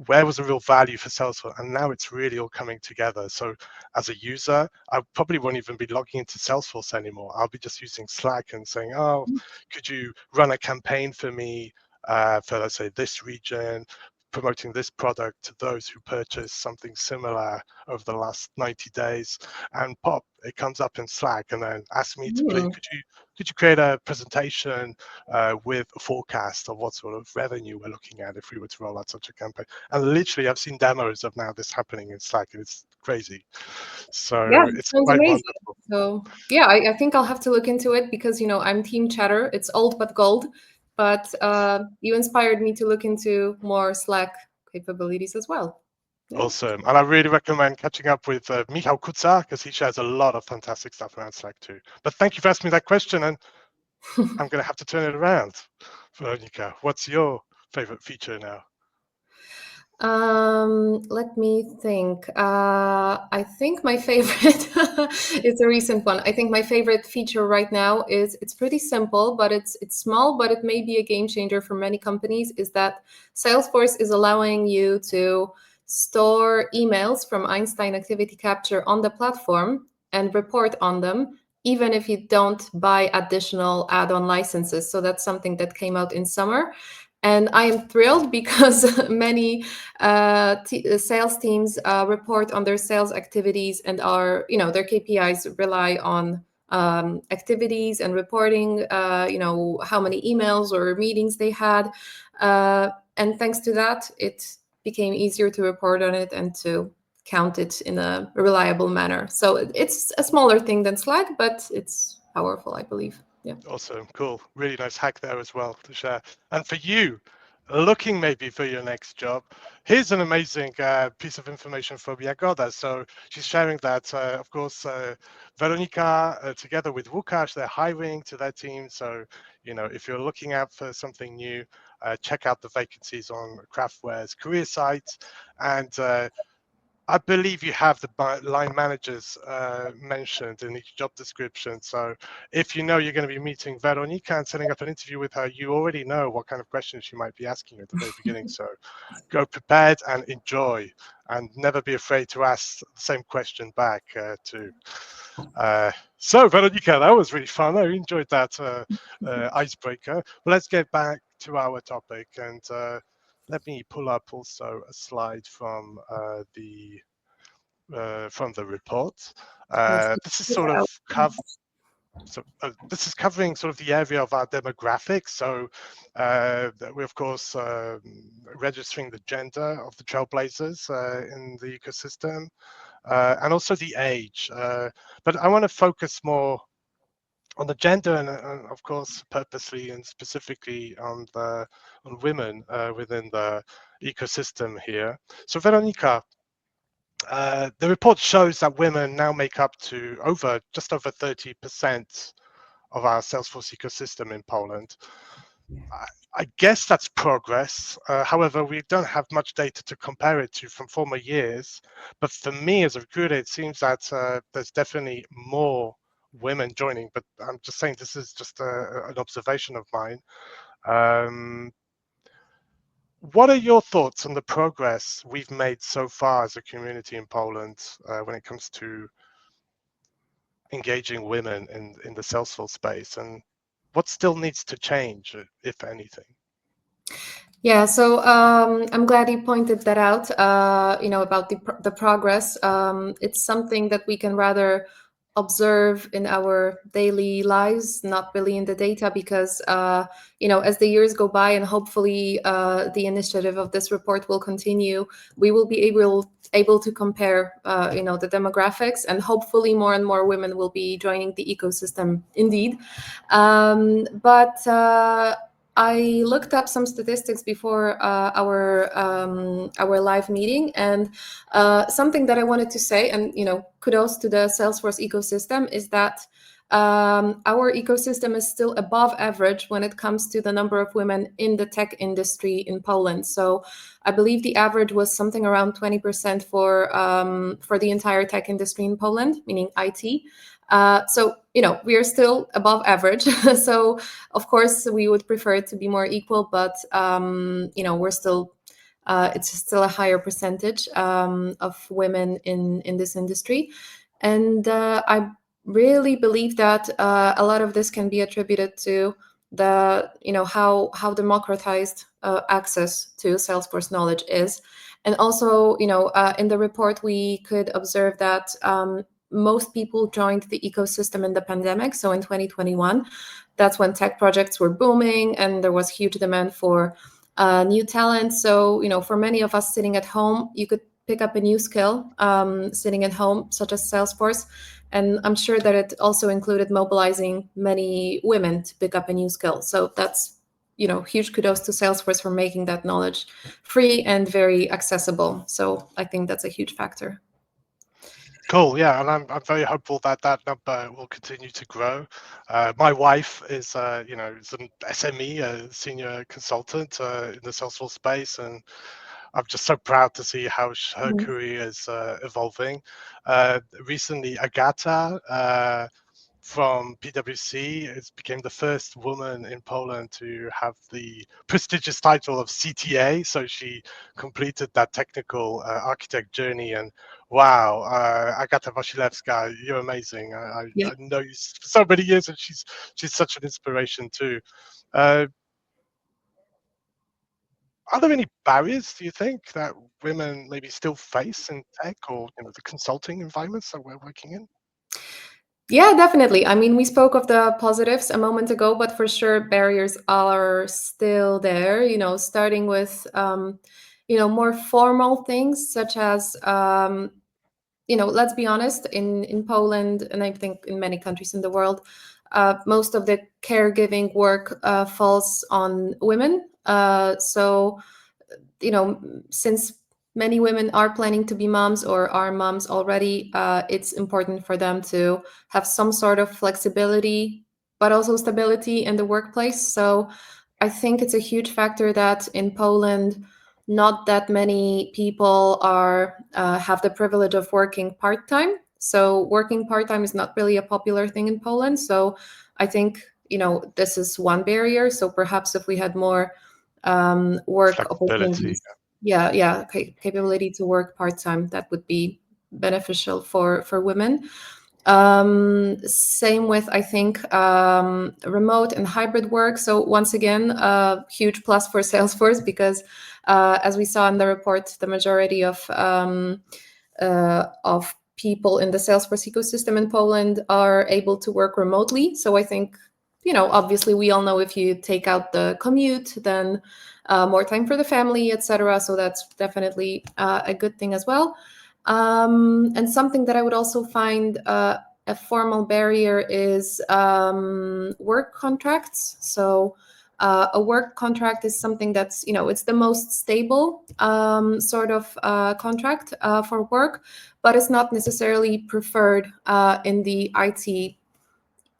where was the real value for Salesforce? And now it's really all coming together. So as a user, I probably won't even be logging into Salesforce anymore. I'll be just using Slack and saying, oh, could you run a campaign for me for, let's say, this region, promoting this product to those who purchased something similar over the last 90 days, and pop, it comes up in Slack, and then ask me to please, could you create a presentation with a forecast of what sort of revenue we're looking at if we were to roll out such a campaign. And literally, I've seen demos of now this happening in Slack, and it's crazy. So yeah, it's sounds quite amazing. wonderful. So yeah, I think I'll have to look into it because I'm Team Chatter. It's old but gold. But you inspired me to look into more Slack capabilities as well. Yeah. Awesome. And I really recommend catching up with Michał Kuca, because he shares a lot of fantastic stuff around Slack too. But thank you for asking me that question, and I'm going to have to turn it around. Weronika, what's your favorite feature now? Let me think. I think my favorite is a recent one. I think my favorite feature right now it's pretty simple, but it's small, but it may be a game changer for many companies, is that Salesforce is allowing you to store emails from Einstein Activity Capture on the platform and report on them, even if you don't buy additional add-on licenses. So that's something that came out in summer. And I am thrilled because many sales teams report on their sales activities, and their KPIs rely on activities and reporting, how many emails or meetings they had. And thanks to that, it became easier to report on it and to count it in a reliable manner. So it's a smaller thing than Slack, but it's powerful, I believe. Yeah. Awesome. Cool. Really nice hack there as well to share. And for you, looking maybe for your next job, here's an amazing piece of information from Jagoda. So she's sharing that, of course, Weronika, together with Łukasz, they're hiring to their team. So, if you're looking out for something new, check out the vacancies on Craftware's career site. And I believe you have the line managers mentioned in each job description. So if you know you're going to be meeting Weronika and setting up an interview with her, you already know what kind of questions she might be asking you at the very beginning. So go prepared and enjoy, and never be afraid to ask the same question back too. So Weronika, that was really fun. I enjoyed that icebreaker. But let's get back to our topic, and let me pull up also a slide from the report. This is sort of this is covering sort of the area of our demographics. So we're of course registering the gender of the trailblazers in the ecosystem, and also the age. But I want to focus more on the gender, and of course purposely and specifically on women within the ecosystem here. So Weronika, the report shows that women now make up to just over 30% of our Salesforce ecosystem in Poland. I guess that's progress. However, we don't have much data to compare it to from former years. But for me as a recruiter, it seems that there's definitely more women joining. But I'm just saying this is just an observation of mine. What are your thoughts on the progress we've made so far as a community in Poland when it comes to engaging women in the Salesforce space, and what still needs to change, if anything? Yeah, so I'm glad you pointed that out, about the progress. It's something that we can rather observe in our daily lives, not really in the data, because, as the years go by and hopefully the initiative of this report will continue, we will be able to compare, the demographics, and hopefully more and more women will be joining the ecosystem indeed. But I looked up some statistics before our live meeting, and something that I wanted to say, and kudos to the Salesforce ecosystem, is that our ecosystem is still above average when it comes to the number of women in the tech industry in Poland. So I believe the average was something around 20% for the entire tech industry in Poland, meaning IT. So we are still above average. So of course we would prefer it to be more equal, but we're still it's still a higher percentage of women in this industry, and I really believe that a lot of this can be attributed to the how democratized access to Salesforce knowledge is. And also in the report we could observe that most people joined the ecosystem in the pandemic. So in 2021, that's when tech projects were booming and there was huge demand for new talent. So, for many of us sitting at home, you could pick up a new skill sitting at home, such as Salesforce. And I'm sure that it also included mobilizing many women to pick up a new skill. So that's, huge kudos to Salesforce for making that knowledge free and very accessible. So I think that's a huge factor. Cool, yeah, and I'm very hopeful that number will continue to grow. My wife is, is an SME, a senior consultant in the Salesforce space, and I'm just so proud to see how her career is evolving. Recently, Agata from PwC became the first woman in Poland to have the prestigious title of CTA. So she completed that technical architect journey, and wow, Agata Wasilewska, you're amazing. I know you for so many years, and she's such an inspiration too. Are there any barriers, do you think, that women maybe still face in tech or the consulting environments that we're working in? Yeah, definitely. I mean, we spoke of the positives a moment ago, but for sure barriers are still there, starting with, more formal things such as, let's be honest, in Poland, and I think in many countries in the world, most of the caregiving work falls on women. So, since many women are planning to be moms or are moms already, it's important for them to have some sort of flexibility, but also stability in the workplace. So I think it's a huge factor that in Poland, not that many people have the privilege of working part-time. So working part-time is not really a popular thing in Poland. So I think, this is one barrier. So perhaps if we had more work opportunities, capability to work part-time, that would be beneficial for women. Same with, I think, remote and hybrid work. So once again, a huge plus for Salesforce, because as we saw in the report, the majority of people in the Salesforce ecosystem in Poland are able to work remotely. So I think, obviously we all know if you take out the commute, then more time for the family, etc. So that's definitely a good thing as well. And something that I would also find a formal barrier is work contracts. So a work contract is something that's, it's the most stable sort of contract for work, but it's not necessarily preferred in the IT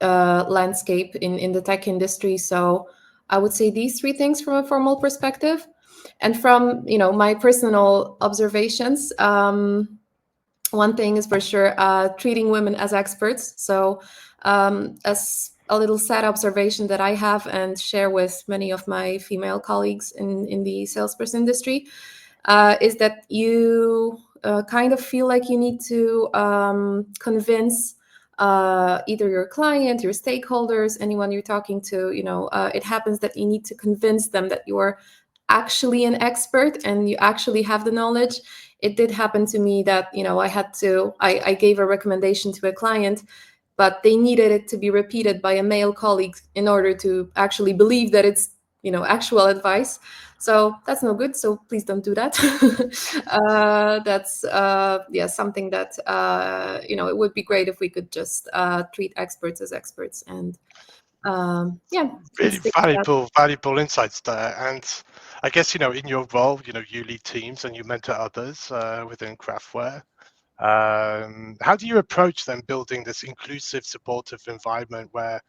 landscape in the tech industry. So I would say these three things from a formal perspective. And from, my personal observations, one thing is for sure treating women as experts. So as a little sad observation that I have and share with many of my female colleagues in the Salesforce industry is that you kind of feel like you need to convince either your client, your stakeholders, anyone you're talking to, it happens that you need to convince them that you're actually an expert and you actually have the knowledge. It did happen to me that, I gave a recommendation to a client, but they needed it to be repeated by a male colleague in order to actually believe that it's, actual advice. So that's no good. So please don't do that. That's something that, it would be great if we could just treat experts as experts and really valuable insights there. And I guess, in your role, you lead teams and you mentor others within Craftware. How do you approach then building this inclusive, supportive environment where,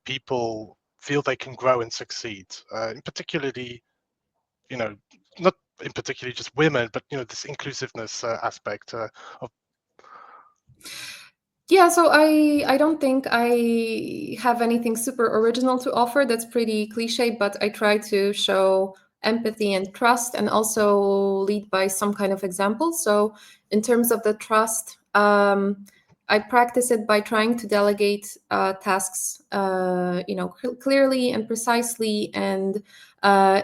people feel they can grow and succeed, in particularly, not in particularly just women, but, this inclusiveness aspect of. Yeah, so I don't think I have anything super original to offer. That's pretty cliche, but I try to show empathy and trust and also lead by some kind of example. So in terms of the trust, I practice it by trying to delegate tasks, clearly and precisely. And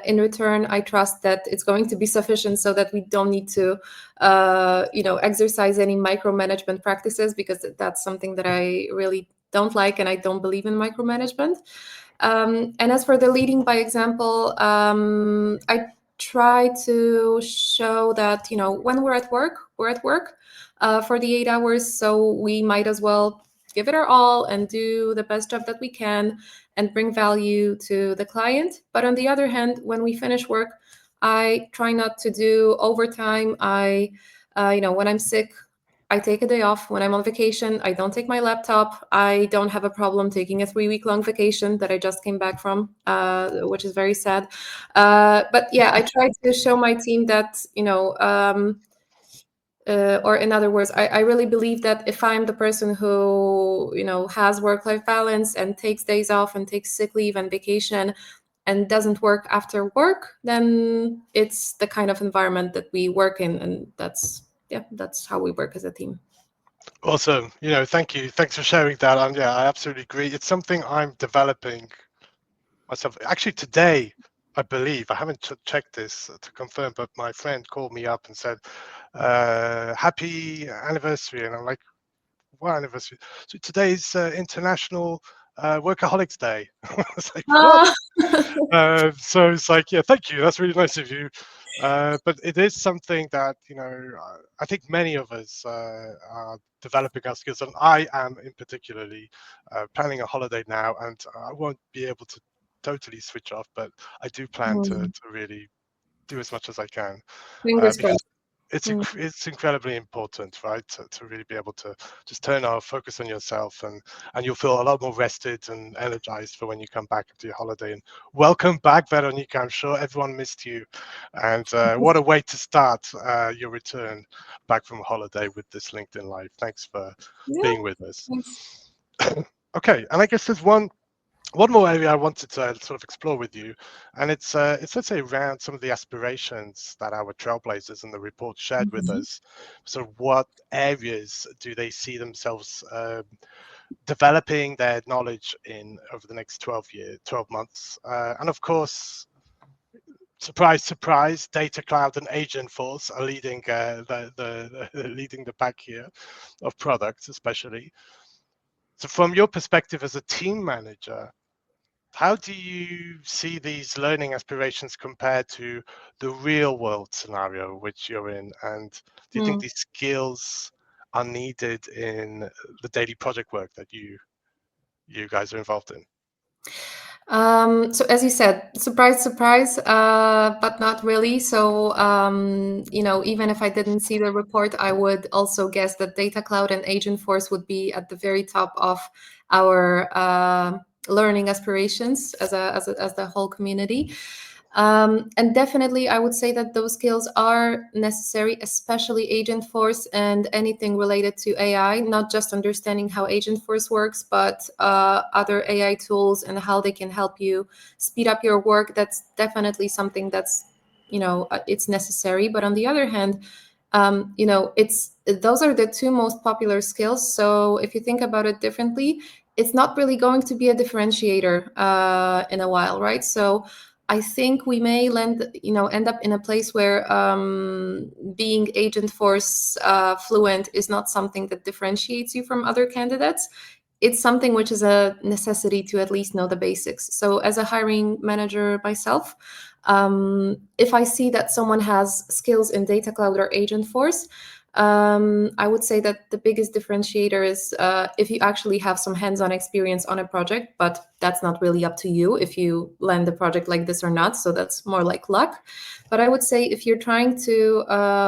in return, I trust that it's going to be sufficient so that we don't need to, exercise any micromanagement practices, because that's something that I really don't like, and I don't believe in micromanagement. And as for the leading by example, I try to show that, when we're at work for the 8 hours. So we might as well give it our all and do the best job that we can and bring value to the client. But on the other hand, when we finish work, I try not to do overtime. When I'm sick, I take a day off. When I'm on vacation, I don't take my laptop. I don't have a problem taking a 3-week-long vacation that I just came back from, which is very sad. But yeah, I try to show my team that, or in other words, I really believe that if I'm the person who, has work-life balance and takes days off and takes sick leave and vacation and doesn't work after work, then it's the kind of environment that we work in. And that's how we work as a team. Awesome. Thank you. Thanks for sharing that. And yeah, I absolutely agree. It's something I'm developing myself. Actually, today, I believe, I haven't checked this to confirm, but my friend called me up and said, happy anniversary. And I'm like, what anniversary? So today's International Workaholics Day. It's like, what? So it's like, yeah, thank you. That's really nice of you. But it is something that, I think many of us are developing our skills. And I am in particularly planning a holiday now, and I won't be able to totally switch off, but I do plan to really do as much as I can. Fingers Because crossed. it's incredibly important, right, to really be able to just turn off, focus on yourself, and you'll feel a lot more rested and energized for when you come back after your holiday. And welcome back, Weronika. I'm sure everyone missed you, and what a way to start your return back from holiday with this LinkedIn Live. Thanks for being with us. Thanks. Okay, and I guess there's one more area I wanted to sort of explore with you, and it's let's say around some of the aspirations that our trailblazers in the report shared with us. So what areas do they see themselves developing their knowledge in over the next 12 months? And of course, surprise, surprise, Data Cloud and Agentforce are leading leading the pack here of products, especially. So from your perspective as a team manager, how do you see these learning aspirations compared to the real world scenario which you're in? And do you think these skills are needed in the daily project work that you guys are involved in? So as you said, surprise, surprise, but not really. So, even if I didn't see the report, I would also guess that Data Cloud and Agentforce would be at the very top of our learning aspirations as the whole community. And definitely, I would say that those skills are necessary, especially Agentforce and anything related to AI, not just understanding how Agentforce works, but other AI tools and how they can help you speed up your work. That's definitely something that's, it's necessary. But on the other hand, those are the two most popular skills. So if you think about it differently, it's not really going to be a differentiator in a while, right? So I think we may end up in a place where being Agentforce fluent is not something that differentiates you from other candidates. It's something which is a necessity to at least know the basics. So as a hiring manager myself, if I see that someone has skills in Data Cloud or Agentforce, I would say that the biggest differentiator is if you actually have some hands-on experience on a project, but that's not really up to you if you land a project like this or not. So that's more like luck. But I would say if you're trying to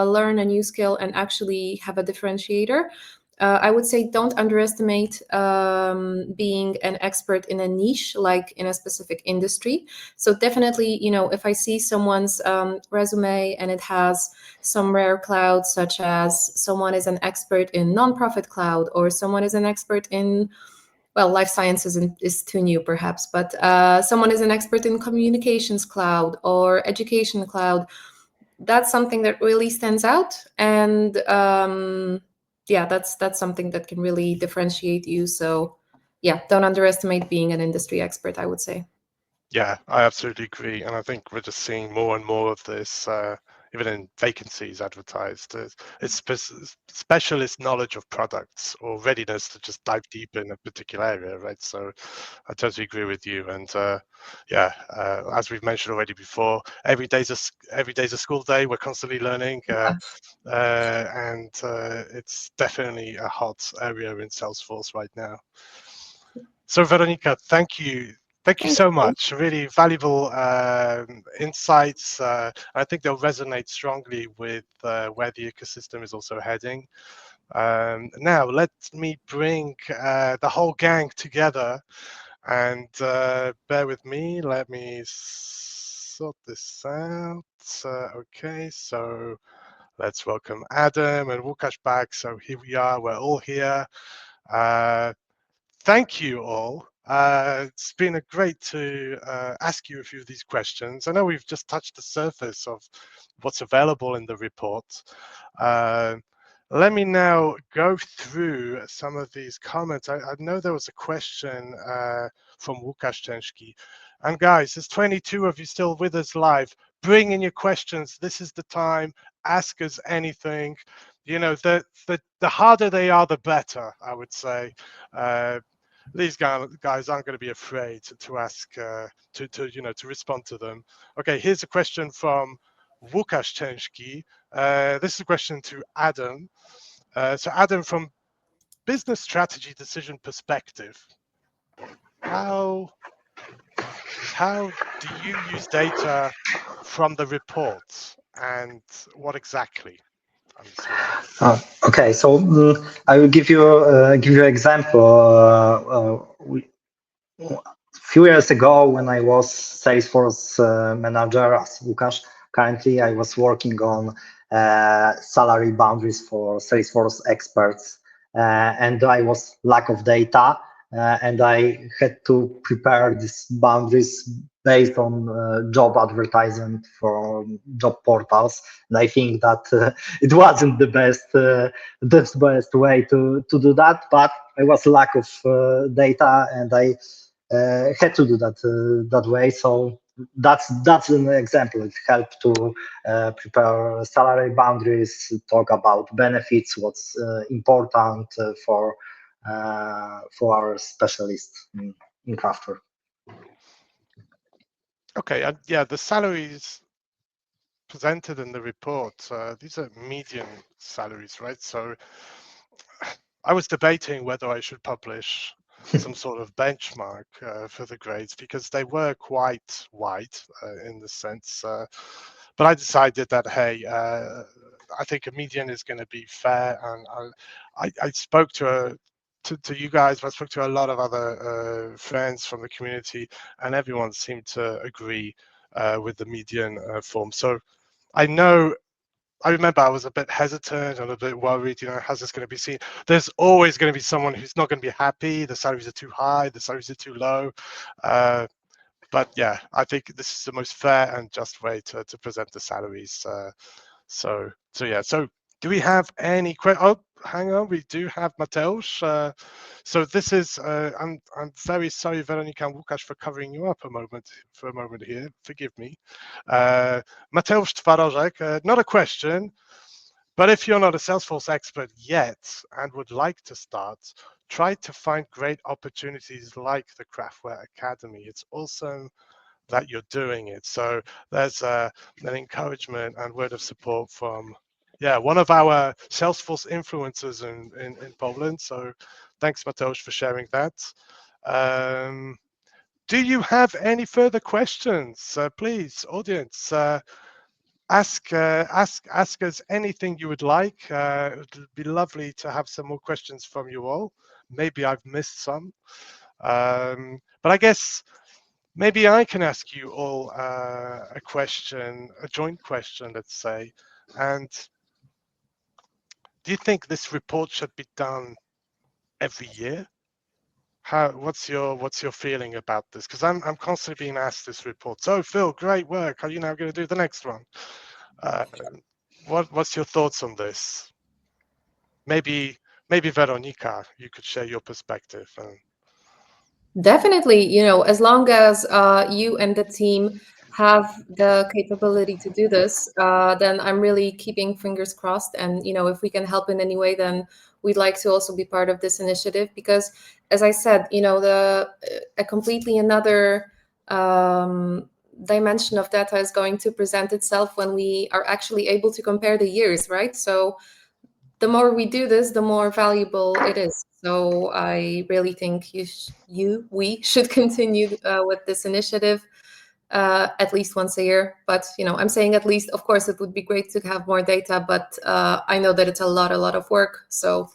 learn a new skill and actually have a differentiator, I would say don't underestimate being an expert in a niche, like in a specific industry. So definitely, if I see someone's resume and it has some rare clouds, such as someone is an expert in nonprofit cloud, or someone is an expert in, well, life sciences is too new perhaps, but someone is an expert in communications cloud or education cloud, that's something that really stands out. And that's something that can really differentiate you. So don't underestimate being an industry expert, I would say. Yeah, I absolutely agree. And I think we're just seeing more and more of this, even in vacancies advertised. It's specialist knowledge of products or readiness to just dive deep in a particular area, right? So I totally agree with you. And as we've mentioned already before, every day's a school day. We're constantly learning, and it's definitely a hot area in Salesforce right now. So Weronika, thank you. Thank you so much. Really valuable insights. I think they'll resonate strongly with where the ecosystem is also heading. Now, let me bring the whole gang together, and bear with me. Let me sort this out. Okay, so let's welcome Adam and Łukasz back. So here we are. We're all here. Thank you all. It's been great to ask you a few of these questions. I know we've just touched the surface of what's available in the report. Let me now go through some of these comments. I know there was a question from Łukasz Chęciński. And guys, there's 22 of you still with us live. Bring in your questions. This is the time. Ask us anything. The harder they are, the better, I would say. These guys aren't going to be afraid to ask, to respond to them. Okay, here's a question from Łukasz Chęciński. This is a question to Adam. So Adam, from business strategy decision perspective, how how do you use data from the reports, and what exactly? I'm assuming. Okay, so I will give you an example. A few years ago, when I was Salesforce manager as Łukasz, currently I was working on salary boundaries for Salesforce experts, and I was lack of data, and I had to prepare these boundaries based on job advertisement from job portals. And I think that it wasn't the best way to do that, but I was lack of data, and I had to do that way. So that's an example. It helped to prepare salary boundaries, talk about benefits, what's important for our specialists in Craftware. Okay, and yeah, the salaries presented in the report, these are median salaries, right? So I was debating whether I should publish some sort of benchmark for the grades, because they were quite wide in the sense. But I decided that, hey, I think a median is going to be fair. And I spoke to you guys, but I spoke to a lot of other friends from the community, and everyone seemed to agree with the median form. So I remember I was a bit hesitant and a bit worried, how's this going to be seen? There's always going to be someone who's not going to be happy. The salaries are too high, the salaries are too low. But yeah, I think this is the most fair and just way to present the salaries. So yeah. So do we have any questions? Oh, hang on, we do have Mateusz. So this is, I'm very sorry, Weronika and Łukasz, for covering you up for a moment here. Forgive me. Mateusz Twarożek, not a question, but if you're not a Salesforce expert yet and would like to start, try to find great opportunities like the Craftware Academy. It's awesome that you're doing it. So there's an encouragement and word of support from, one of our Salesforce influencers in Poland. So thanks, Mateusz, for sharing that. Do you have any further questions? Please, audience, ask us anything you would like. It would be lovely to have some more questions from you all. Maybe I've missed some, but I guess maybe I can ask you all a question, a joint question, let's say. And do you think this report should be done every year? What's your feeling about this? Because I'm constantly being asked this report. So Phil, great work. Are you now going to do the next one? What's your thoughts on this? Maybe Weronika, you could share your perspective. Definitely, as long as you and the team have the capability to do this, then I'm really keeping fingers crossed. And, if we can help in any way, then we'd like to also be part of this initiative, because, as I said, a completely another dimension of data is going to present itself when we are actually able to compare the years, right? So the more we do this, the more valuable it is. So I really think we should continue with this initiative at least once a year. But I'm saying at least. Of course, it would be great to have more data, but I know that it's a lot of work. So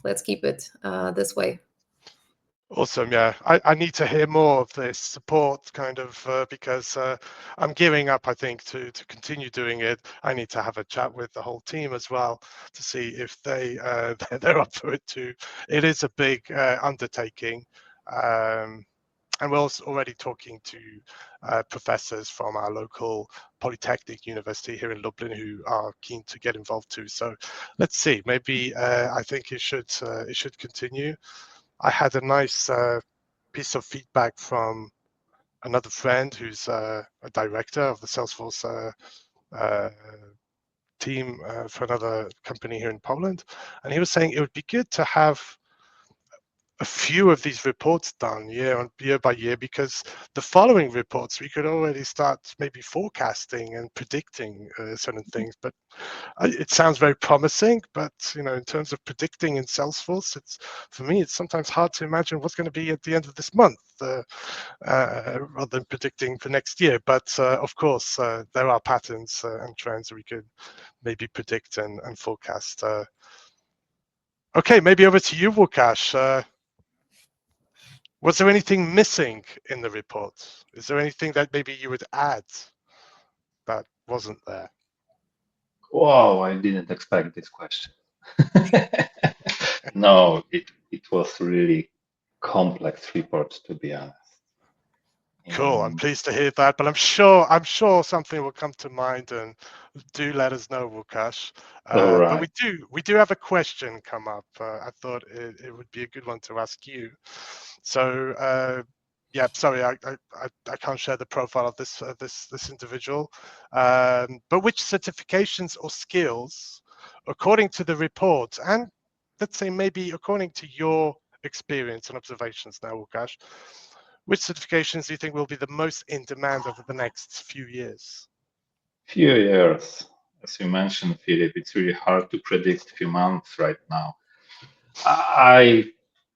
let's keep it this way. Awesome. Yeah, I need to hear more of this support because I'm gearing up, I think, to continue doing it. I need to have a chat with the whole team as well to see if they're up for it too. It is a big undertaking. And we're also already talking to professors from our local Polytechnic University here in Lublin who are keen to get involved too. So let's see. Maybe I think it should continue. I had a nice piece of feedback from another friend who's a director of the Salesforce team for another company here in Poland, and he was saying it would be good to have a few of these reports done year by year, because the following reports we could already start maybe forecasting and predicting certain things. But it sounds very promising, but in terms of predicting in Salesforce, for me it's sometimes hard to imagine what's going to be at the end of this month, rather than predicting for next year. But of course there are patterns and trends that we could maybe predict and forecast. Okay, maybe over to you, Łukasz. Was there anything missing in the report? Is there anything that maybe you would add that wasn't there? Whoa, I didn't expect this question. No, it was really complex report, to be honest. Cool. I'm pleased to hear that, but I'm sure something will come to mind, and do let us know, Łukasz. All right. But we do have a question come up. I thought it would be a good one to ask you. So yeah, sorry, I can't share the profile of this individual. But which certifications or skills, according to the report, and let's say maybe according to your experience and observations now, Łukasz, which certifications do you think will be the most in demand over the next few years? Few years, as you mentioned, Philip, it's really hard to predict few months right now. I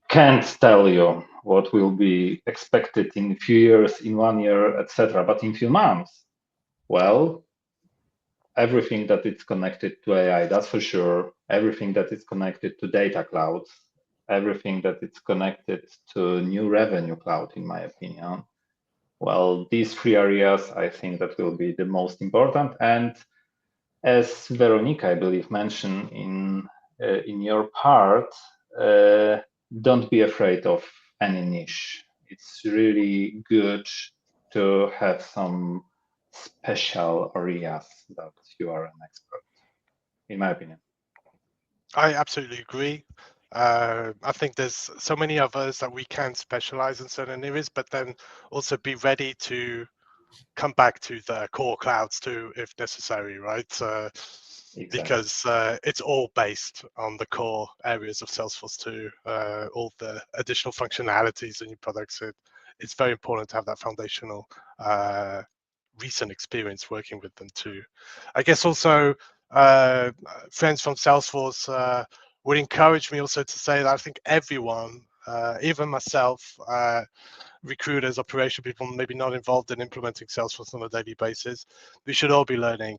can't tell you what will be expected in a few years, in 1 year, etc. But in few months, well, everything that is connected to AI, that's for sure. Everything that is connected to data clouds, everything that is connected to new revenue cloud, in my opinion. Well, these 3 areas, I think that will be the most important. And as Veronika, I believe, mentioned in your part, don't be afraid of any niche. It's really good to have some special areas that you are an expert, in my opinion. I absolutely agree. I think there's so many of us that we can specialize in certain areas, but then also be ready to come back to the core clouds too, if necessary, right? Exactly. Because it's all based on the core areas of Salesforce too, all the additional functionalities and new products. It's very important to have that foundational recent experience working with them too. I guess also friends from Salesforce would encourage me also to say that I think everyone, even myself, recruiters, operation people, maybe not involved in implementing Salesforce on a daily basis, we should all be learning,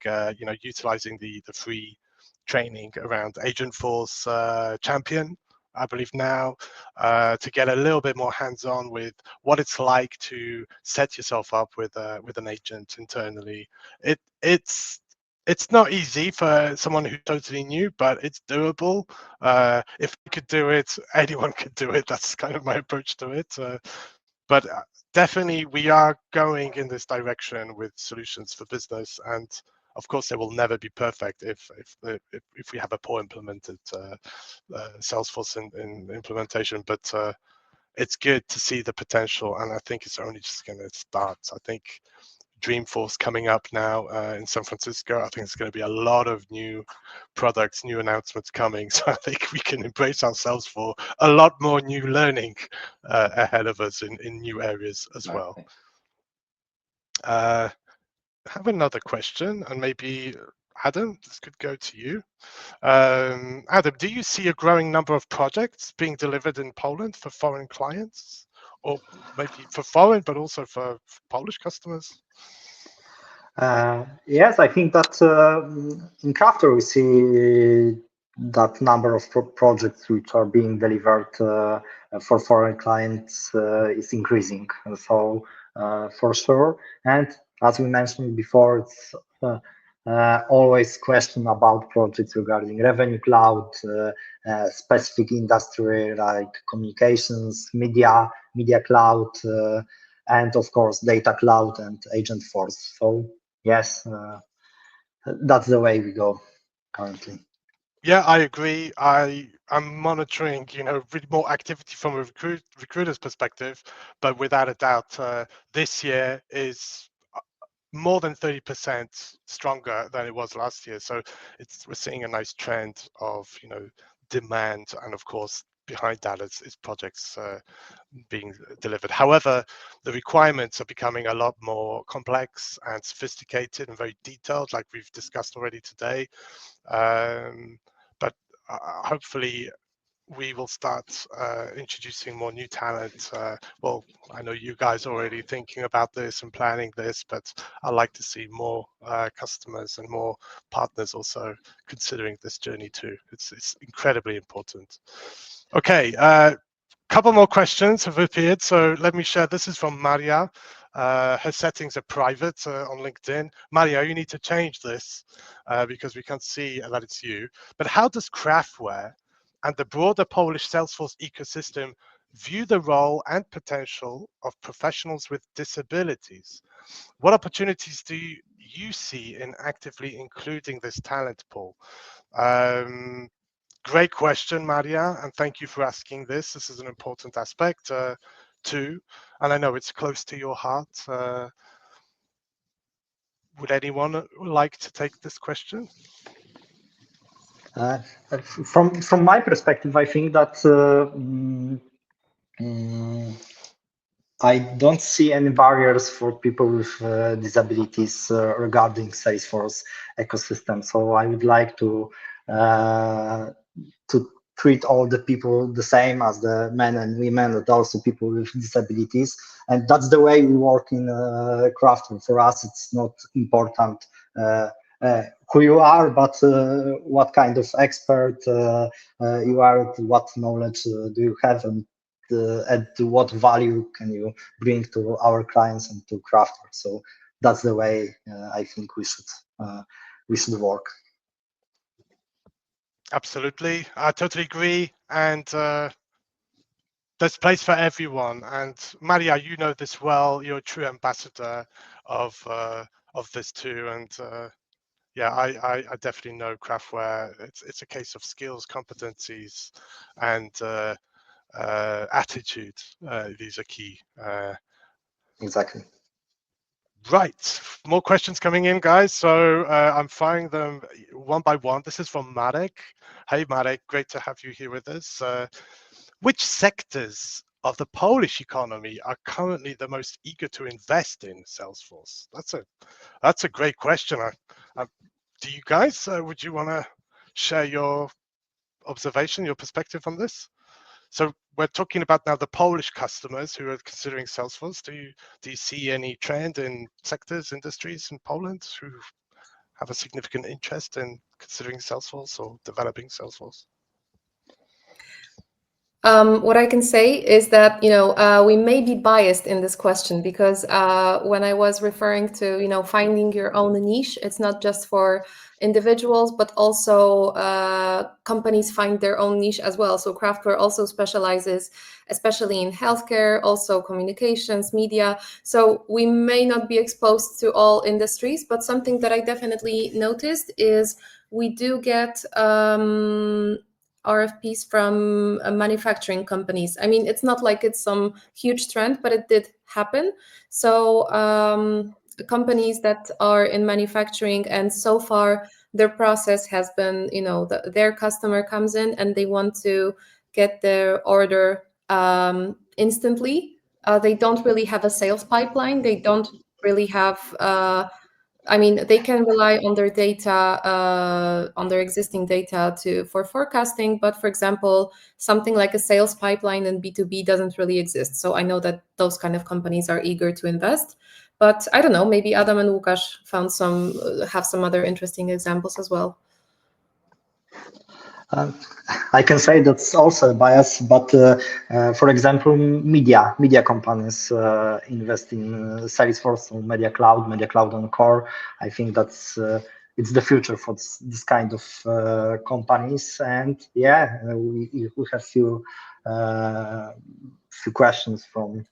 utilizing the free training around Agentforce Champion, I believe now, to get a little bit more hands-on with what it's like to set yourself up with an agent internally. It's not easy for someone who's totally new, but it's doable. If I could do it, anyone could do it. That's kind of my approach to it. But definitely, we are going in this direction with solutions for business, and of course, they will never be perfect if we have a poor implemented Salesforce in implementation. But it's good to see the potential, and I think it's only just going to start. I think Dreamforce coming up now in San Francisco. I think it's going to be a lot of new products, new announcements coming. So I think we can embrace ourselves for a lot more new learning ahead of us in new areas as well. I have another question, and maybe Adam, this could go to you. Adam, do you see a growing number of projects being delivered in Poland for foreign clients, or maybe for foreign, but also for Polish customers? Yes, I think that in Craftware we see that number of projects which are being delivered for foreign clients is increasing. So for sure, and as we mentioned before, it's always question about projects regarding Revenue Cloud, specific industry like communications, media cloud, and of course Data Cloud and Agentforce. So yes, that's the way we go currently. Yeah, I agree. I'm monitoring, really more activity from a recruiter's perspective, but without a doubt, this year is more than 30% stronger than it was last year. So we're seeing a nice trend of, demand, and of course behind that is projects being delivered. However, the requirements are becoming a lot more complex and sophisticated and very detailed, like we've discussed already today. But hopefully we will start introducing more new talent. Well, I know you guys are already thinking about this and planning this, but I'd like to see more customers and more partners also considering this journey too. It's incredibly important. Okay, couple more questions have appeared, so let me share. This is from Maria. Her settings are private on LinkedIn. Maria, you need to change this because we can't see that it's you. But how does Craftware and the broader Polish Salesforce ecosystem view the role and potential of professionals with disabilities? What opportunities do you see in actively including this talent pool? Great question, Maria, and thank you for asking this. This is an important aspect too, and I know it's close to your heart. Would anyone like to take this question? From my perspective, I think that I don't see any barriers for people with disabilities regarding Salesforce ecosystem. So I would like to treat all the people the same as the men and women, and also people with disabilities. And that's the way we work in Craftware. For us, it's not important who you are, but what kind of expert you are, what knowledge do you have, and what value can you bring to our clients and to Craftware. So that's the way I think we should work. Absolutely, I totally agree, and there's place for everyone. And Maria, you know this well. You're a true ambassador of this too, and yeah, I definitely know Craftware. It's a case of skills, competencies, and attitude. These are key. Exactly. Right, more questions coming in, guys. So I'm firing them one by one. This is from Marek. Hey, Marek, great to have you here with us. Which sectors of the Polish economy are currently the most eager to invest in Salesforce? That's a great question. Do you guys, would you want to share your observation, your perspective on this? So we're talking about now the Polish customers who are considering Salesforce. Do you see any trend in sectors, industries in Poland who have a significant interest in considering Salesforce or developing Salesforce? What I can say is that, we may be biased in this question because when I was referring to, finding your own niche, it's not just for individuals, but also companies find their own niche as well. So Craftware also specializes, especially in healthcare, also communications, media. So we may not be exposed to all industries, but something that I definitely noticed is we do get RFPs from manufacturing companies. I mean, it's not like it's some huge trend, but it did happen. So companies that are in manufacturing, and so far their process has been, their customer comes in and they want to get their order instantly. They don't really have a sales pipeline. They don't really have they can rely on their data, on their existing data for forecasting. But for example, something like a sales pipeline in B2B doesn't really exist. So I know that those kind of companies are eager to invest. But I don't know, maybe Adam and Łukasz have some other interesting examples as well. I can say that's also a bias, but for example, media companies invest in Salesforce or Media Cloud on Core. I think that's it's the future for this kind of companies. And yeah, we have few questions from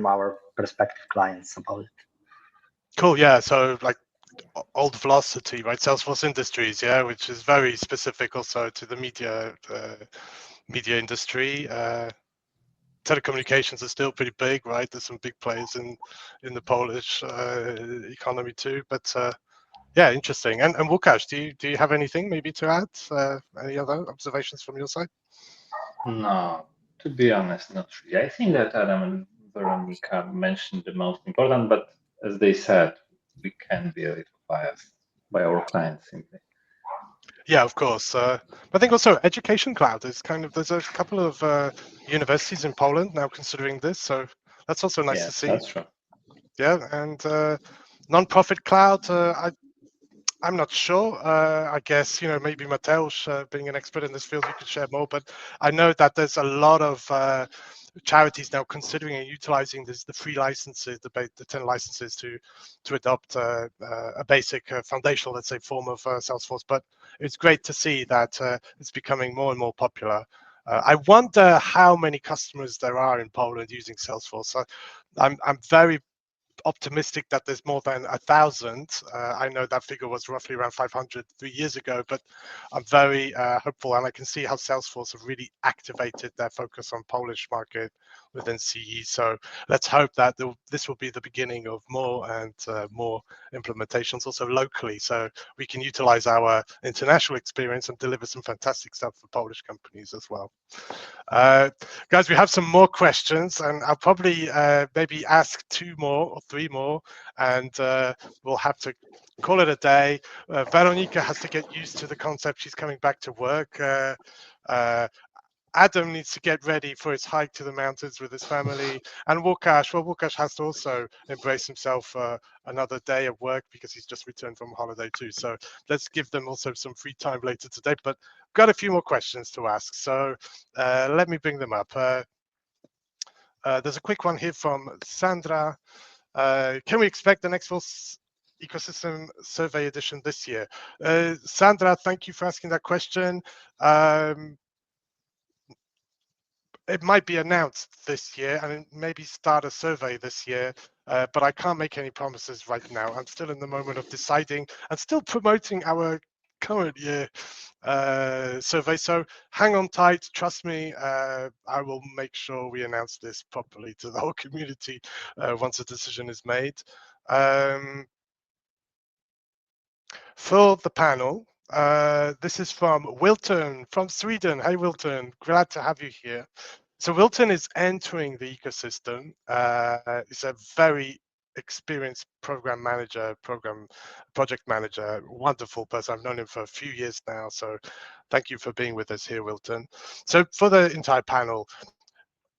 our prospective clients about it. Cool. Yeah. So like old velocity, right? Salesforce Industries, yeah, which is very specific also to the media industry. Telecommunications are still pretty big, right? There's some big players in the Polish economy too. But yeah, interesting. And Łukasz, do you have anything maybe to add? Any other observations from your side? No, to be honest, not really. I think that Adam and Veronika mentioned the most important, but as they said, we can be a little biased by our clients simply. Yeah, of course. I think also Education Cloud is there's a couple of universities in Poland now considering this, so that's also nice to see. That's true. Yeah, and non-profit cloud, I'm not sure. I guess, maybe Mateusz, being an expert in this field, you could share more, but I know that there's a lot of charities now considering and utilizing the free licenses, the 10 licenses to adopt a basic foundational, let's say, form of Salesforce. But it's great to see that it's becoming more and more popular. I wonder how many customers there are in Poland using Salesforce. I'm very optimistic that there's more than 1,000. I know that figure was roughly around 500 3 years ago, but I'm very hopeful, and I can see how Salesforce have really activated their focus on Polish market within CE. So let's hope that this will be the beginning of more and more implementations also locally, so we can utilize our international experience and deliver some fantastic stuff for Polish companies as well. Guys, we have some more questions, and I'll probably maybe ask 2 more or 3 more, and we'll have to call it a day. Weronika has to get used to the concept. She's coming back to work. Adam needs to get ready for his hike to the mountains with his family. And Łukasz has to also embrace himself another day of work because he's just returned from holiday too. So let's give them also some free time later today. But got a few more questions to ask. So let me bring them up. There's a quick one here from Sandra. Can we expect the next Salesforce Ecosystem Survey edition this year? Sandra, thank you for asking that question. It might be announced this year and maybe start a survey this year, but I can't make any promises right now. I'm still in the moment of deciding and still promoting our current year survey. So hang on tight, trust me, I will make sure we announce this properly to the whole community once a decision is made. For the panel, this is from Wilton from Sweden. Hey, Wilton, glad to have you here. So Wilton is entering the ecosystem. He's a very experienced project manager, wonderful person. I've known him for a few years now. So thank you for being with us here, Wilton. So for the entire panel,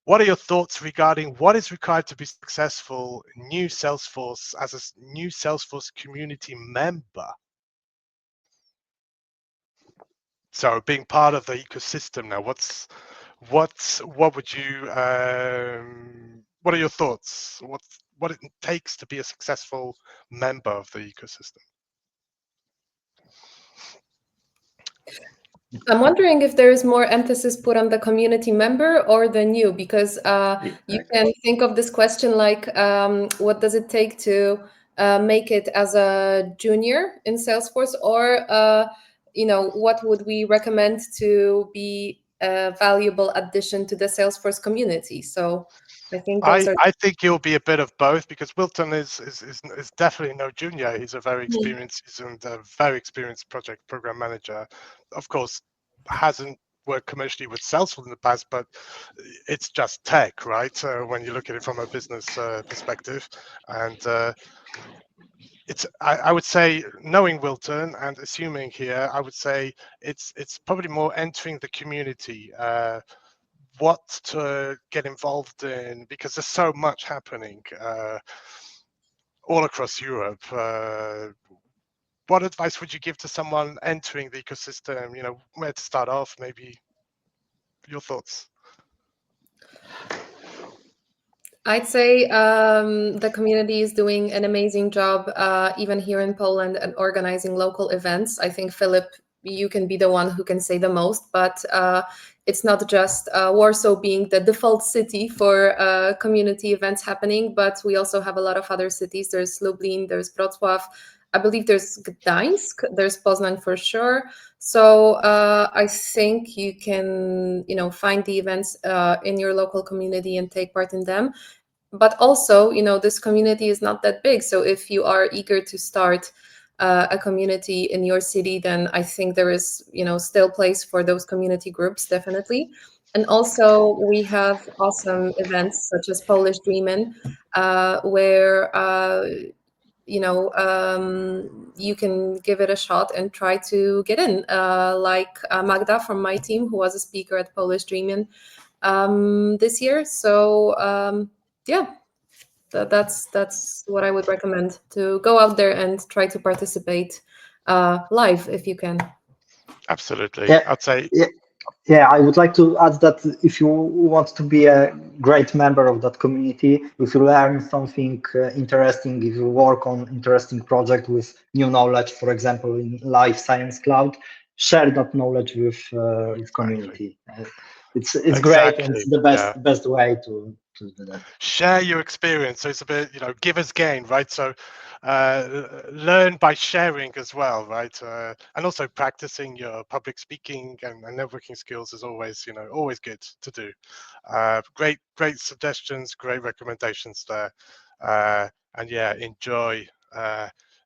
what are your thoughts regarding what is required to be successful new Salesforce as a new Salesforce community member? So being part of the ecosystem now, what would you what are your thoughts? What it takes to be a successful member of the ecosystem? I'm wondering if there is more emphasis put on the community member or the new, because you can think of this question like, what does it take to make it as a junior in Salesforce, or what would we recommend to be a valuable addition to the Salesforce community? So I think I think you'll be a bit of both, because Wilton is definitely no junior. He's a very experienced and a very experienced program manager. Of course, hasn't worked commercially with Salesforce in the past, but it's just tech, right? When you look at it from a business perspective, and I would say, knowing Wilton and assuming here, I would say it's probably more entering the community. What to get involved in, because there's so much happening all across Europe. What advice would you give to someone entering the ecosystem? Where to start off, maybe your thoughts? I'd say the community is doing an amazing job, even here in Poland, and organizing local events. I think, Philip, you can be the one who can say the most, but it's not just Warsaw being the default city for community events happening, but we also have a lot of other cities. There's Lublin, there's Wrocław, I believe there's Gdańsk, there's Poznań for sure. So I think you can, find the events in your local community and take part in them. But also, this community is not that big. So if you are eager to start a community in your city, then I think there is, still place for those community groups, definitely. And also we have awesome events such as Polish Dreamin', where you can give it a shot and try to get in. Like Magda from my team, who was a speaker at Polish Dreamin' this year. So yeah, that's what I would recommend, to go out there and try to participate live if you can. Absolutely. Yeah. I'd say. Yeah, I would like to add that if you want to be a great member of that community, if you learn something interesting, if you work on interesting project with new knowledge, for example, in Life Science Cloud, share that knowledge with community. It's great, and it's the best way to do that. Share your experience. So it's a bit, give as gain, right? So learn by sharing as well, right? And also practicing your public speaking and networking skills is always, always good to do. Great suggestions, great recommendations there. And yeah, enjoy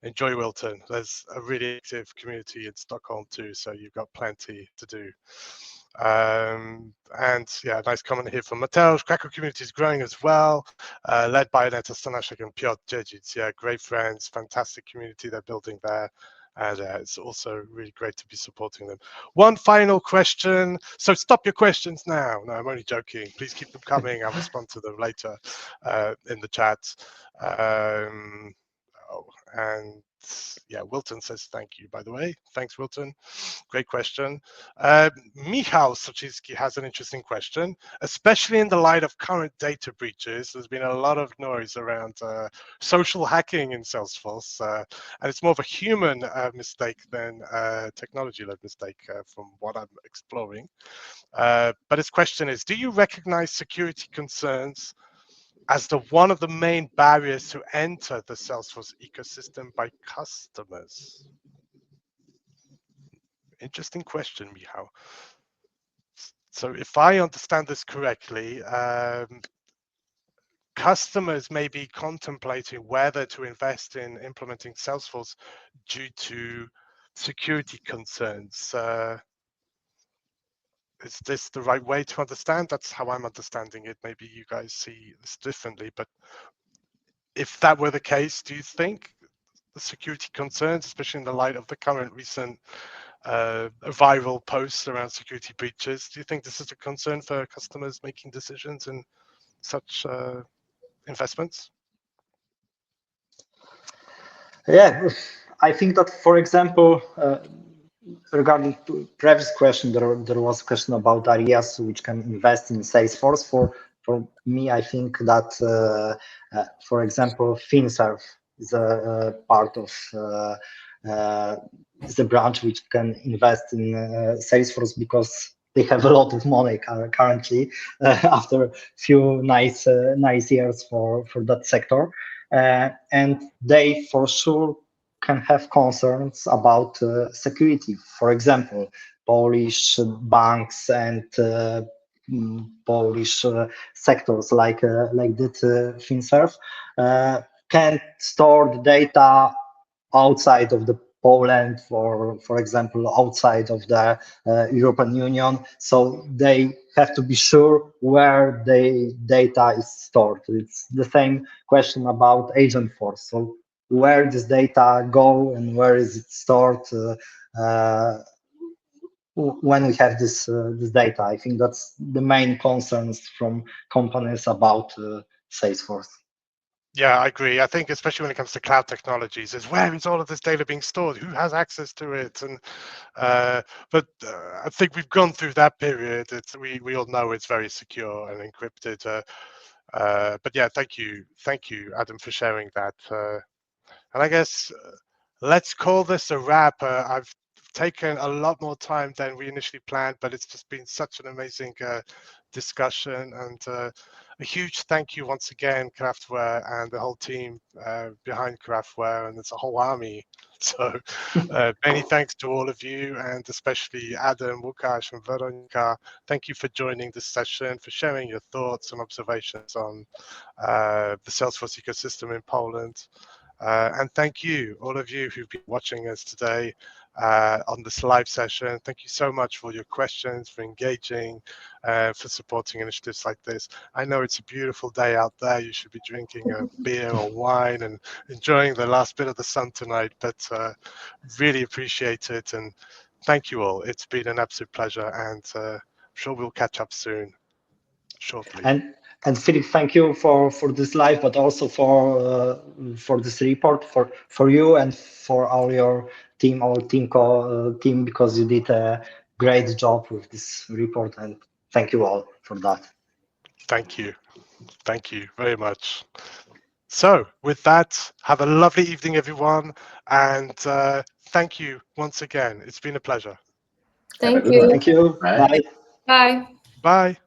Wilton. There's a really active community in Stockholm too, so you've got plenty to do. And yeah, nice comment here from Mateusz. Krakow community is growing as well, led by Aneta Stanaszek and Piotr Dziedzic. Yeah, great friends, fantastic community they're building there. And it's also really great to be supporting them. One final question. So stop your questions now. No, I'm only joking. Please keep them coming. I'll respond to them later in the chat. And yeah, Wilton says thank you, by the way. Thanks, Wilton. Great question. Michał Soczyński has an interesting question, especially in the light of current data breaches. There's been a lot of noise around social hacking in Salesforce, and it's more of a human mistake than a technology-led mistake from what I'm exploring. But his question is, do you recognize security concerns as one of the main barriers to enter the Salesforce ecosystem by customers? Interesting question, Michał. So if I understand this correctly, customers may be contemplating whether to invest in implementing Salesforce due to security concerns. Is this the right way to understand? That's how I'm understanding it. Maybe you guys see this differently, but if that were the case, do you think the security concerns, especially in the light of the current recent viral posts around security breaches, do you think this is a concern for customers making decisions in such investments? Yeah, I think that, for example, regarding to previous question, there was a question about areas which can invest in Salesforce. For me, I think that, for example, FinServ is a part of the branch which can invest in Salesforce, because they have a lot of money currently after a few nice years for that sector, and they for sure can have concerns about security. For example, Polish banks and Polish sectors like that FinServ can't store the data outside of the Poland, for example, outside of the European Union. So they have to be sure where the data is stored. It's the same question about Agentforce. So where does data go and where is it stored when we have this data? I think that's the main concerns from companies about Salesforce. Yeah, I agree. I think especially when it comes to cloud technologies, is where is all of this data being stored? Who has access to it? And but I think we've gone through that period. We all know it's very secure and encrypted. But yeah, thank you, Adam, for sharing that. And I guess let's call this a wrap. I've taken a lot more time than we initially planned, but it's just been such an amazing discussion, and a huge thank you once again, Craftware and the whole team behind Craftware, and it's a whole army. So many thanks to all of you, and especially Adam, Łukasz, and Weronika. Thank you for joining this session, for sharing your thoughts and observations on the Salesforce ecosystem in Poland. And thank you, all of you who've been watching us today on this live session. Thank you so much for your questions, for engaging, for supporting initiatives like this. I know it's a beautiful day out there. You should be drinking a beer or wine and enjoying the last bit of the sun tonight, but really appreciate it. And thank you all. It's been an absolute pleasure, and I'm sure we'll catch up soon, shortly. And Philip, thank you for this live, but also for this report, for you and for all your team, team, because you did a great job with this report, and thank you all for that. Thank you very much. So with that, have a lovely evening, everyone, and thank you once again. It's been a pleasure. Thank you. Thank you. Bye. Bye. Bye. Bye.